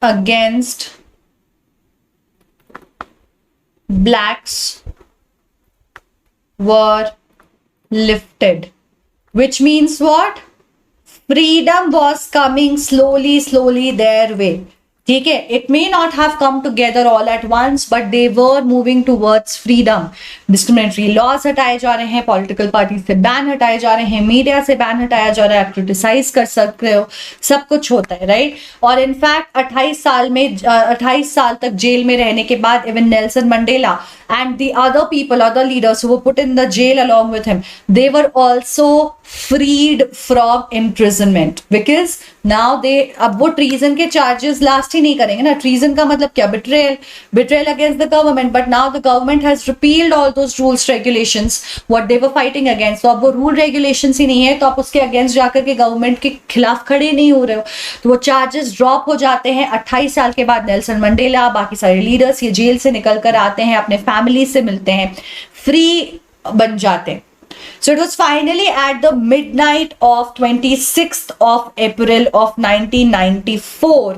against blacks were lifted, which means what? Freedom was coming slowly their way. ठीक है, it may not have come together all at once, but they were moving towards freedom. Discriminatory laws हटाए जा रहे हैं, political parties से ban हटाए जा रहे हैं, मीडिया से बैन हटाया जा रहा है, क्रिटिसाइज कर सकते हो, सब कुछ होता है. राइट. और इनफैक्ट 28 साल तक जेल में रहने के बाद even Nelson Mandela and the other leaders who were put in the jail along with him, they were also freed from imprisonment because now अब वो treason के charges last ही नहीं करेंगे ना. treason का मतलब क्या? betrayal against the government. But now the government has repealed all those rules, regulations what they were fighting against. तो अब वो rule regulations ही नहीं है, तो आप उसके against जाकर के government के खिलाफ खड़े नहीं हो रहे हो, तो वो charges drop हो जाते हैं. 28 साल के बाद नेल्सन मंडेला बाकी सारे लीडर्स ये जेल से निकल कर आते हैं, अपने फैमिली से मिलते हैं, फ्री बन जाते हैं. So it was finally at the midnight of 26th of April of 1994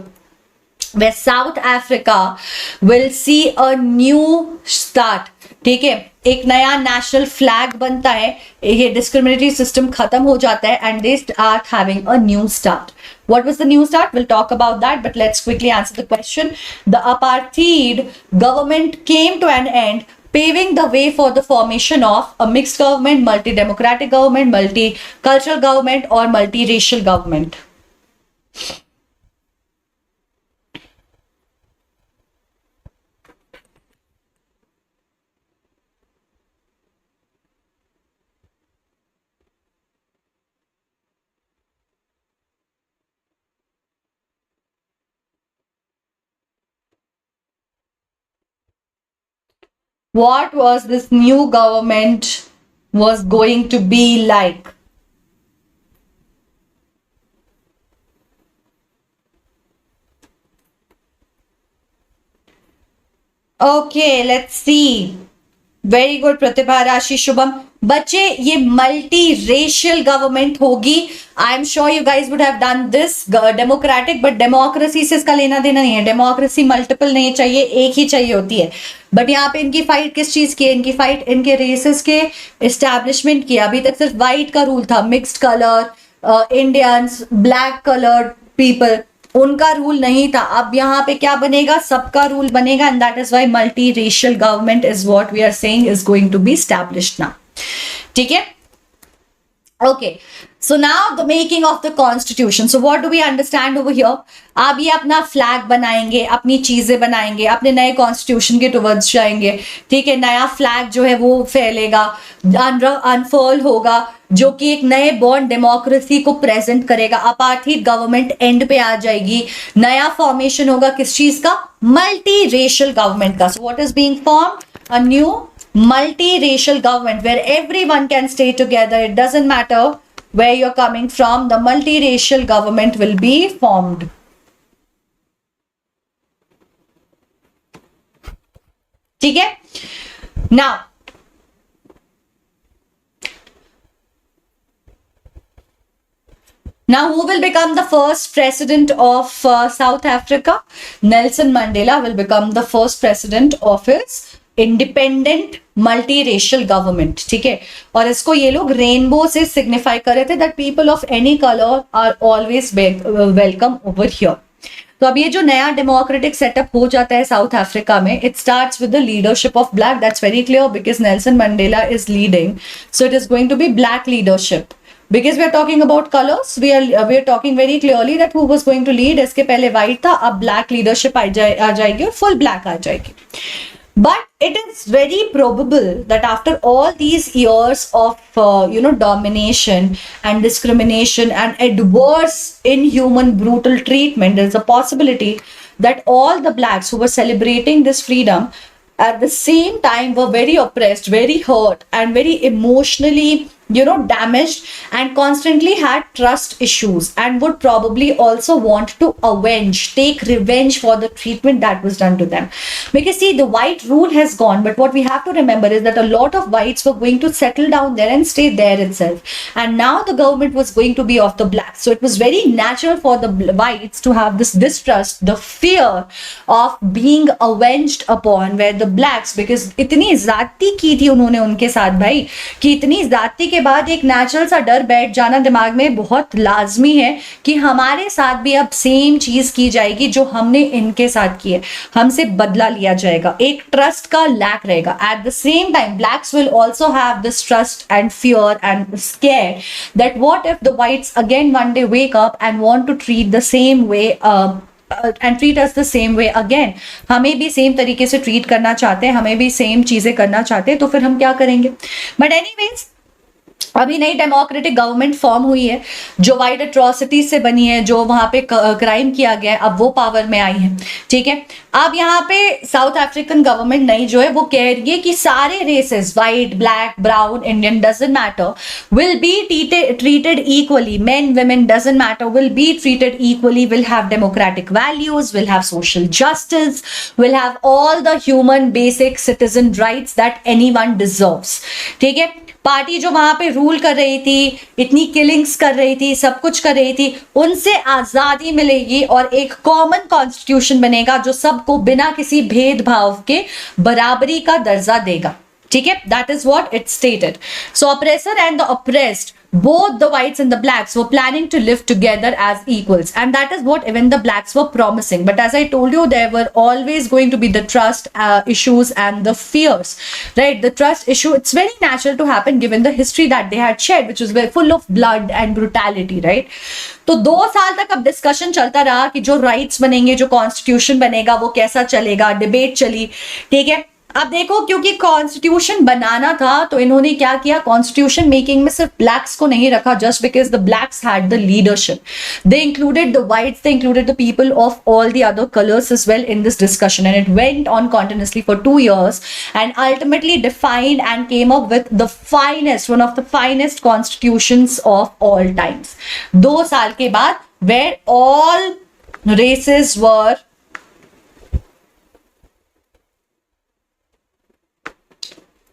where South Africa will see a new start. ठीक है, एक नया नेशनल फ्लैग बनता है, ये डिस्क्रिमिनेटरी सिस्टम खत्म हो जाता है and they start having a new start. What was the new start? We'll talk about that, but let's quickly answer the question. The apartheid government came to an end, paving the way for the formation of a mixed government, multi-democratic government, multi-cultural government or multi-racial government. What was this new government was going to be like? Okay, let's see. Very good, Pratibha, Rashi, Shubham. बच्चे ये multi racial government होगी. I am sure you guys would have done this. Democratic, but democracy से इसका लेना देना नहीं है. Democracy multiple नहीं चाहिए, एक ही चाहिए होती है. बट यहाँ पे इनकी फाइट किस चीज की है? इनकी फाइट इनके रेसेस के एस्टैब्लिशमेंट की. अभी तक सिर्फ व्हाइट का रूल था, mixed colour, Indians, black colour, people, उनका रूल नहीं था। अब यहाँ पे क्या बनेगा, सबका रूल बनेगा, and that is why multi racial government is what we are saying is going to be established now. ठीक है, okay, so now the making of the constitution, so what do we understand over here? आप ये अपना flag बनाएंगे, अपनी चीजें बनाएंगे, अपने नए कॉन्स्टिट्यूशन के टुवर्ड्स जाएंगे। ठीक है, नया फ्लैग जो है वो फैलेगा, अनफर्ल होगा, जो कि एक नए बॉर्न डेमोक्रेसी को प्रेजेंट करेगा। अपार्थीड गवर्नमेंट एंड पे आ जाएगी, नया फॉर्मेशन होगा किस चीज का, मल्टी रेशियल गवर्नमेंट का। So what is being formed, a new multi-racial government where everyone can stay together. It doesn't matter where you're coming from, the multi-racial government will be formed. ठीक है, now who will become the first president of South Africa? Nelson Mandela will become the first president of his independent multi racial government. ठीक है, और इसको ये लोग rainbow से signify कर रहे थे, that people of any colour are always welcome over here. तो अब ये जो नया डेमोक्रेटिक सेटअप हो जाता है साउथ अफ्रीका में, it starts with the leadership of black, that's very clear because Nelson Mandela is leading, so it is going to be black leadership. Because we are talking about colors, we are talking very clearly that who was going to lead. इसके पहले white था, अब black leadership आ जाएगी और full black आ जाएगी। But it is very probable that after all these years of domination and discrimination and adverse inhuman brutal treatment, there is a possibility that all the blacks who were celebrating this freedom at the same time were very oppressed, very hurt and very emotionally damaged, and constantly had trust issues, and would probably also want to take revenge for the treatment that was done to them. Because see, the white rule has gone, but what we have to remember is that a lot of whites were going to settle down there and stay there itself, and now the government was going to be of the blacks. So it was very natural for the whites to have this distrust, the fear of being avenged upon, where the blacks, because इतनी जाति की थी उन्होंने उनके साथ भाई, कि इतनी जाति के बाद एक नेचुरल सा डर बैठ जाना दिमाग में बहुत लाजमी है कि हमारे साथ भी अब सेम चीज की जाएगी जो हमने इनके साथ की है, हमसे बदला लिया जाएगा, एक ट्रस्ट का लैक रहेगा। At the same time blacks will also have this trust and fear and scare that what if the whites again one day wake up and want to treat the same way and treat us the same way again, हमें भी same तरीके से treat करना चाहते हैं, हमें भी same चीजें करना चाहते हैं, तो फिर हम क्या करेंगे। बट एनीवेज, अभी नई डेमोक्रेटिक गवर्नमेंट फॉर्म हुई है जो वाइड एट्रोसिटी से बनी है, जो वहां पे क्राइम किया गया है, अब वो पावर में आई है। ठीक है, अब यहाँ पे साउथ अफ्रीकन गवर्नमेंट नई जो है वो कह रही है कि सारे races, white, black, brown, Indian, doesn't matter, will be treated equally, men, women, doesn't matter, will be treated equally, will have democratic values, will have social justice, will have all the human basic citizen rights that anyone deserves। ठीक है, party जो वहां पे rule कर रही थी, इतनी killings कर रही थी, सब कुछ कर रही थी, उनसे आजादी मिलेगी और एक कॉमन कॉन्स्टिट्यूशन बनेगा जो सबको बिना किसी भेदभाव के बराबरी का दर्जा देगा। ठीक है, that is what it stated. So oppressor and the oppressed, both the whites and the blacks were planning to live together as equals, and that is what even the blacks were promising. But as I told you, there were always going to be the trust issues and the fears, right? The trust issue, it's very natural to happen given the history that they had shared, which was very full of blood and brutality, right? तो 2 साल तक अब discussion चलता रहा कि जो rights बनेंगे, जो कॉन्स्टिट्यूशन बनेगा वो कैसा चलेगा, डिबेट चली। ठीक है, अब देखो, क्योंकि कॉन्स्टिट्यूशन बनाना था तो इन्होंने क्या किया, कॉन्स्टिट्यूशन मेकिंग में सिर्फ ब्लैक्स को नहीं रखा, just because the blacks had the leadership, they included the whites, they included the people of all the other colours as well in this discussion, and it went on continuously for 2 years and ultimately defined and came up with the finest, one of the finest constitutions of all times। 2 साल के बाद, where all races were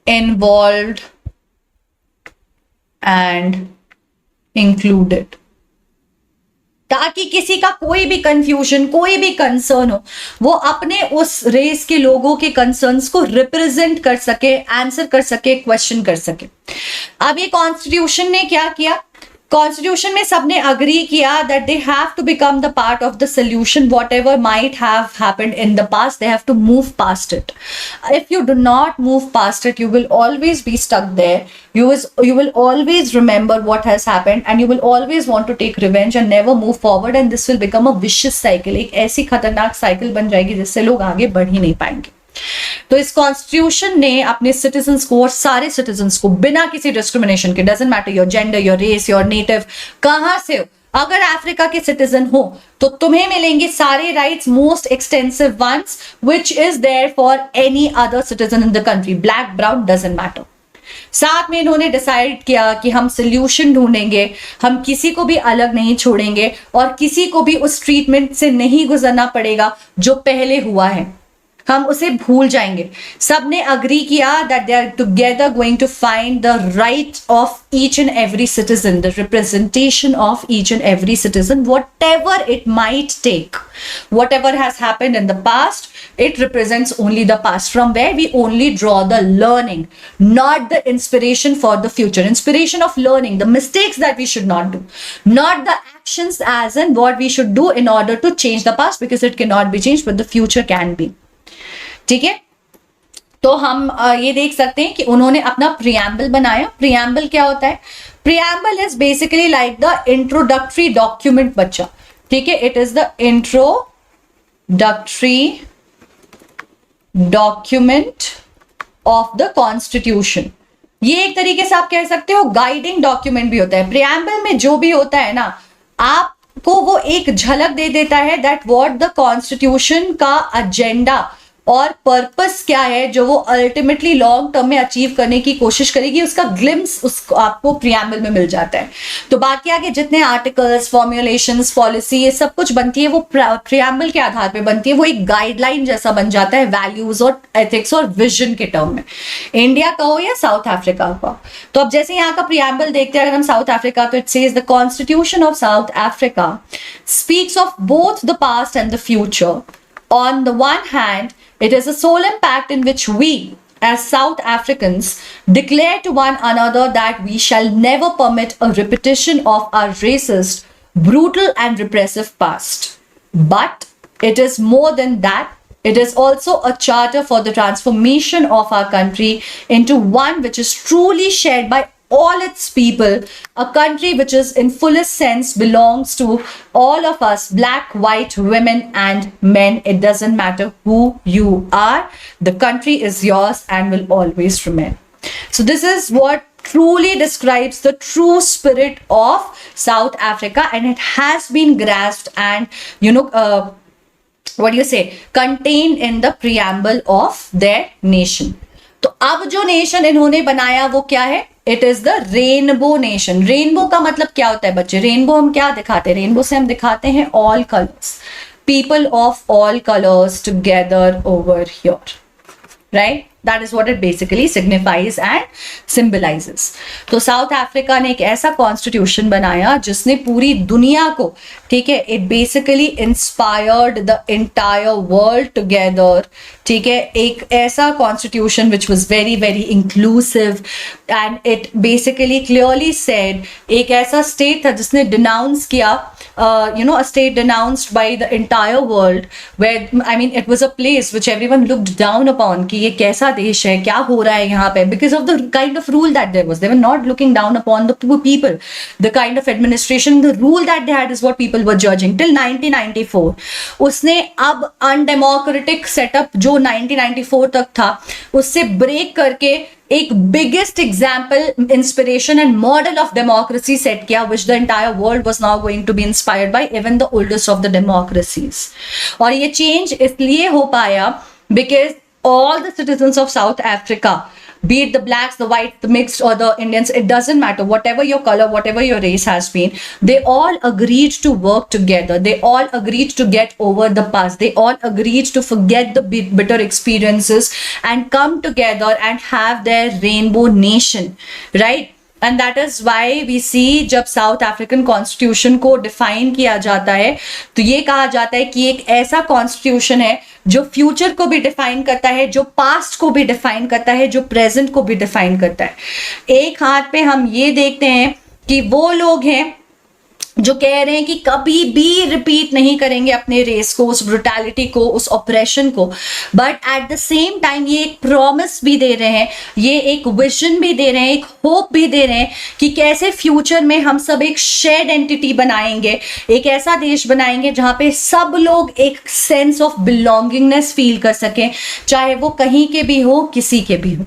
involved and included, ताकि किसी का कोई भी confusion, कोई भी कंसर्न हो, वो अपने उस रेस के लोगों के कंसर्न्स को रिप्रेजेंट कर सके, आंसर कर सके, क्वेश्चन कर सके। अब ये कॉन्स्टिट्यूशन ने क्या किया, कॉन्स्टिट्यूशन में सबने अग्री किया that they have to become the part of the solution whatever might have happened in the past, they have to move past it. If you do not move past it, you will always be stuck there. You will always remember what has happened and you will always want to take revenge and never move forward, and this will become a vicious cycle. एक ऐसी खतरनाक cycle बन जाएगी जिससे लोग आगे बढ़ ही नहीं पाएंगे. तो इस कॉन्स्टिट्यूशन ने अपने सिटीजन्स को और सारे सिटीजन्स को बिना किसी डिस्क्रिमिनेशन के, doesn't matter your gender, your race, your native, कहां से हो, अगर अफ्रीका के सिटीजन हो तो तुम्हें मिलेंगे सारे rights, most extensive ones which is there for any other citizen in the country, black brown doesn't matter. साथ में इन्होंने डिसाइड किया कि हम सोल्यूशन ढूंढेंगे, हम किसी को भी अलग नहीं छोड़ेंगे और किसी को भी उस ट्रीटमेंट से नहीं गुजरना पड़ेगा जो पहले हुआ है, हम उसे भूल जाएंगे. सबने अग्री किया that they are together going to find the right of each and every citizen, the representation of each and every citizen, whatever it might take, whatever has happened in the past, it represents only the past, from where we only draw the learning, not the inspiration for the future. Inspiration of learning, the mistakes that we should not do, not the actions as in what we should do in order to change the past, because it cannot be changed but the future can be. ठीक है, तो हम ये देख सकते हैं कि उन्होंने अपना प्रियम्बल बनाया. प्रियम्बल क्या होता है? Preamble is basically like the introductory document बच्चा. ठीक है, it is the introductory document of the constitution. ये एक तरीके से आप कह सकते हो गाइडिंग डॉक्यूमेंट भी होता है. प्रियम्बल में जो भी होता है ना, आपको वो एक झलक दे देता है दैट व्हाट द कॉन्स्टिट्यूशन का एजेंडा और पर्पस क्या है जो वो अल्टीमेटली लॉन्ग टर्म में अचीव करने की कोशिश करेगी, उसका ग्लिम्स उसको आपको प्रियम्बल में मिल जाता है. तो बाकी आगे जितने आर्टिकल्स, फॉर्मुलेशंस, पॉलिसी, ये सब कुछ बनती है वो प्रियम्बल के आधार पे बनती है. वो एक गाइडलाइन जैसा बन जाता है वैल्यूज और एथिक्स और विजन के टर्म में, इंडिया का हो या साउथ अफ्रीका का. तो अब जैसे यहाँ का प्रियम्बल देखते हैं अगर हम साउथ अफ्रीका, तो it says the constitution of South Africa speaks of both the past and the future. On the one hand, it is a solemn pact in which we, as South Africans, declare to one another that we shall never permit a repetition of our racist, brutal and repressive past. But it is more than that. It is also a charter for the transformation of our country into one which is truly shared by all its people, a country which is in fullest sense belongs to all of us, black, white, women and men. It doesn't matter who you are, the country is yours and will always remain. So this is what truly describes the true spirit of South Africa, and it has been grasped and what do you say, contained in the preamble of their nation. तो अब जो nation इन्होंने बनाया वो क्या है? It is the rainbow nation. Rainbow का मतलब क्या होता है बच्चे? रेनबो हम क्या दिखाते हैं? रेनबो से हम दिखाते हैं all colours, people of all colours together over here, right? That is what it basically signifies and symbolizes. तो साउथ अफ्रीका ने एक ऐसा कॉन्स्टिट्यूशन बनाया जिसने पूरी दुनिया को, ठीक है, it basically inspired the entire world together. ठीक है, एक ऐसा constitution which was very very inclusive and it basically clearly said, एक ऐसा स्टेट था जिसने डिनाउंस किया, a state denounced by the entire world, where I mean it was a place which everyone looked down upon कि ये कैसा देश है, क्या हो रहा है यहाँ पे, because of the kind of rule that there was. They were not looking down upon the people. The kind of administration, the rule that they had is what people were judging till 1994. उसने अब undemocratic setup जो 1994 तक था उससे break करके एक biggest example, inspiration and model of democracy set किया, which the entire world was now going to be inspired by even the oldest of the democracies. और ये चेंज इसलिए हो पाया because all the citizens of South Africa, be it the blacks, the white, the mixed or the Indians, it doesn't matter, whatever your color, whatever your race has been, they all agreed to work together. They all agreed to get over the past. They all agreed to forget the bitter experiences and come together and have their rainbow nation, right? And that is why we see जब south African constitution को define किया जाता है तो ये कहा जाता है कि एक ऐसा कॉन्स्टिट्यूशन है जो फ्यूचर को भी डिफाइन करता है, जो पास्ट को भी डिफाइन करता है, जो प्रेजेंट को भी डिफाइन करता है. एक हाथ पे हम ये देखते हैं कि वो लोग हैं जो कह रहे हैं कि कभी भी रिपीट नहीं करेंगे अपने रेस को, उस ब्रुटैलिटी को, उस ऑपरेशन को, but at the same time ये एक प्रॉमिस भी दे रहे हैं, ये एक विजन भी दे रहे हैं, एक होप भी दे रहे हैं कि कैसे फ्यूचर में हम सब एक शेयर्ड एंटिटी बनाएंगे, एक ऐसा देश बनाएंगे जहां पे सब लोग एक सेंस ऑफ बिलोंगिंगनेस फील कर सकें, चाहे वो कहीं के भी हो, किसी के भी हो.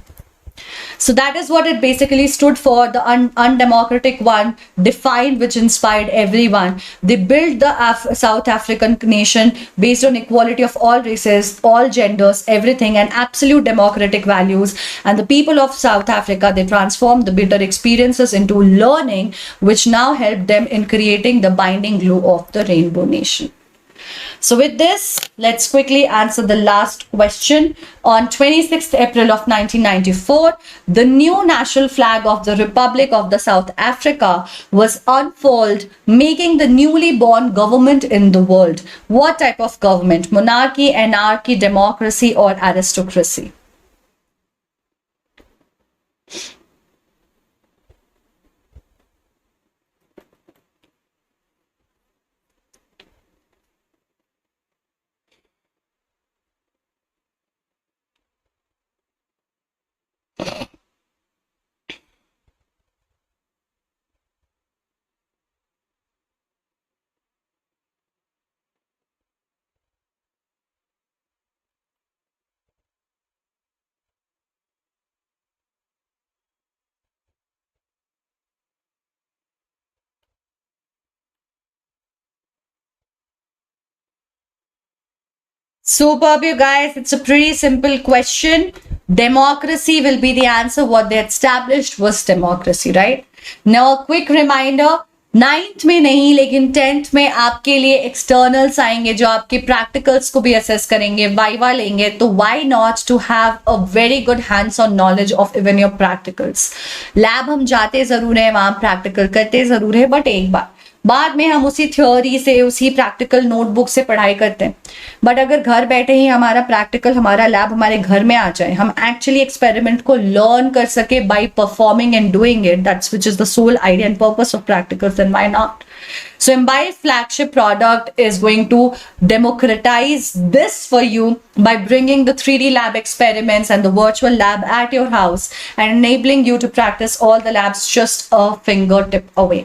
So that is what it basically stood for, the undemocratic one, defined, which inspired everyone. They built the South African nation based on equality of all races, all genders, everything, and absolute democratic values. And the people of South Africa, they transformed the bitter experiences into learning, which now helped them in creating the binding glue of the Rainbow Nation. So with this, let's quickly answer the last question. On 26th April of 1994, the new national flag of the Republic of the South Africa was unfurled, making the newly born government in the world. What type of government? Monarchy, anarchy, democracy, or aristocracy? Superb, you guys. It's a pretty simple question. Democracy will be the answer. What they established was democracy, right? Now, a quick reminder. 9th में नहीं लेकिन 10th में आपके लिए externals आएंगे जो आपके practicals को भी असेस करेंगे, वाइवा लेंगे. तो why not to have a very good hands on knowledge of even your practicals. Lab हम जाते जरूर है, वहां प्रैक्टिकल करते जरूर है, बट एक बार बाद में हम उसी थ्योरी से, उसी प्रैक्टिकल नोटबुक से पढ़ाई करते हैं. बट अगर घर बैठे ही हमारा प्रैक्टिकल, हमारा लैब हमारे घर में आ जाए, हम एक्चुअली एक्सपेरिमेंट को लर्न कर सके by performing and doing it, that's which is the sole idea and purpose of practicals, and why not. So Imbibe flagship product is going to democratize this for you by bringing the 3D lab experiments and the virtual lab at your house and enabling you to practice all the labs just a fingertip away.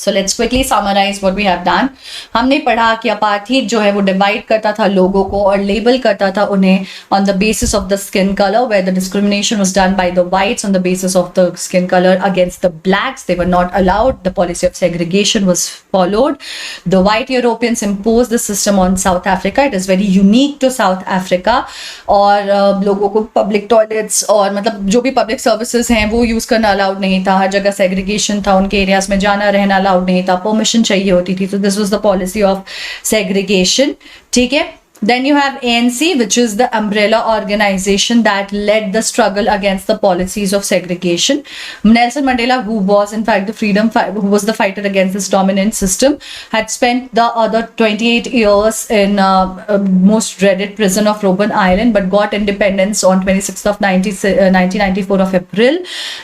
So let's quickly summarize what we have done. हमने पढ़ा कि apartheid जो है वो divide करता था लोगों को और लेबल करता था उन्हें on the basis of the skin color, where the discrimination was done by the whites on the basis of the skin color against the blacks. They were not allowed. The policy of segregation was followed. The white Europeans imposed the system on South Africa. It is very unique to South Africa. और लोगों को public toilets और मतलब जो भी public services हैं वो use करना अलाउड नहीं था. हर जगह segregation था, उनके एरियाज में जाना रहना अलाउड नहीं था, परमिशन चाहिए होती थी. तो this was the policy of segregation. ठीक है. Then you have ANC, which is the umbrella organization that led the struggle against the policies of segregation. Nelson Mandela, who was in fact who was the fighter against this dominant system, had spent the other 28 years in most dreaded prison of Robben Island, but got independence on 26th of 1994 of April,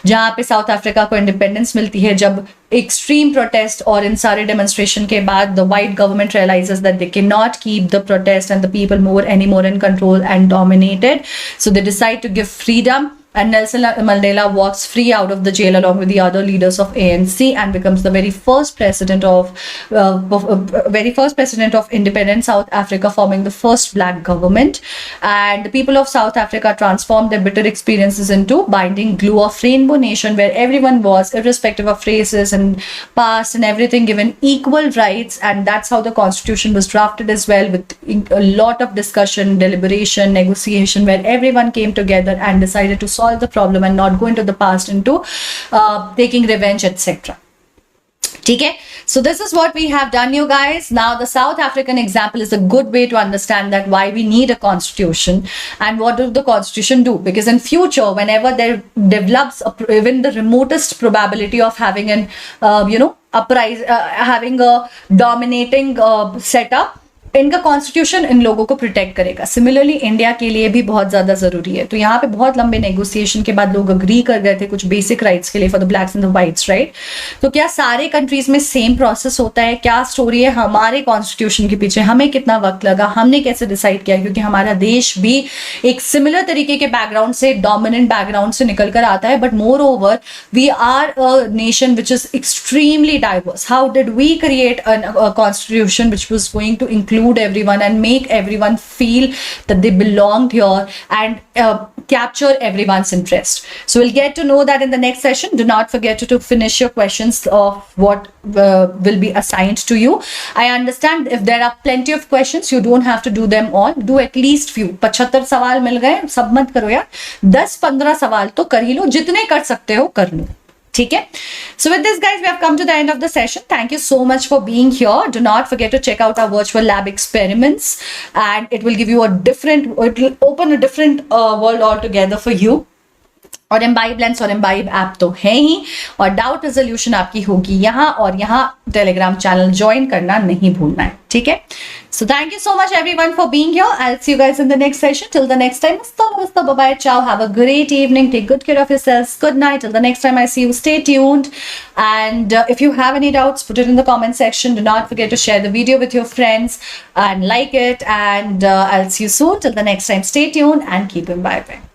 जहाँ पे south Africa को independence मिलती है जब extreme protest और इन सारे demonstration के बाद the white government realizes that they cannot keep the protest and the people more anymore in control and dominated. So they decide to give freedom, and Nelson Mandela walks free out of the jail along with the other leaders of ANC and becomes the very first president of independent South Africa, forming the first black government. And the people of South Africa transformed their bitter experiences into binding glue of Rainbow Nation, where everyone was, irrespective of races and past and everything, given equal rights. And that's how the constitution was drafted as well, with a lot of discussion, deliberation, negotiation, where everyone came together and decided to solve the problem and not go into the past into taking revenge, etc. Okay, so this is what we have done, you guys. Now the South African example is a good way to understand that why we need a constitution and what does the constitution do, because in future whenever there develops even the remotest probability of having an having a dominating setup, इनका constitution in लोगों को protect करेगा। Similarly India के लिए भी बहुत ज़्यादा ज़रूरी है। तो यहाँ पे बहुत लंबे नेगोशिएशन के बाद लोग अग्री कर गए थे कुछ बेसिक राइट्स के लिए for the blacks and the whites, right. तो क्या सारे कंट्रीज में सेम प्रोसेस होता है? क्या स्टोरी है हमारे कॉन्स्टिट्यूशन के पीछे? हमें कितना वक्त लगा? हमने कैसे डिसाइड किया? क्योंकि हमारा देश भी एक सिमिलर तरीके के बैकग्राउंड से, डोमिनेंट बैकग्राउंड से निकल कर आता है, but moreover we are a nation which is extremely diverse. How did we create a constitution which was going to include everyone and make everyone feel that they belonged here and capture everyone's interest? So we'll get to know that in the next session. Do not forget to finish your questions of what will be assigned to you. I understand if there are plenty of questions, you don't have to do them all. Do at least few. 75 सवाल मिल गए, सब मत करो यार, 10-15 सवाल तो कर ही लो, जितने कर सकते हो कर लो, ठीक है। So with this guys, we have come to the end of the session. Thank you so much for being here. Do not forget to check out our virtual lab experiments, and it will give you it will open a different world altogether for you. और imbibe lens और imbibe app तो है ही, और doubt resolution आपकी होगी यहाँ, और यहाँ टेलीग्राम चैनल ज्वाइन करना नहीं भूलना है, ठीक है। So thank you so much everyone for being here. I will see you guys in the next session. Till the next time, masta bye bye, ciao, have a great evening, take good care of yourselves, good night. Till the next time I see you, stay tuned, and if you have any doubts, put it in the comment section. Do not forget to share the video with your friends and like it, and I'll see you soon. Till the next time, stay tuned and keep imbibing.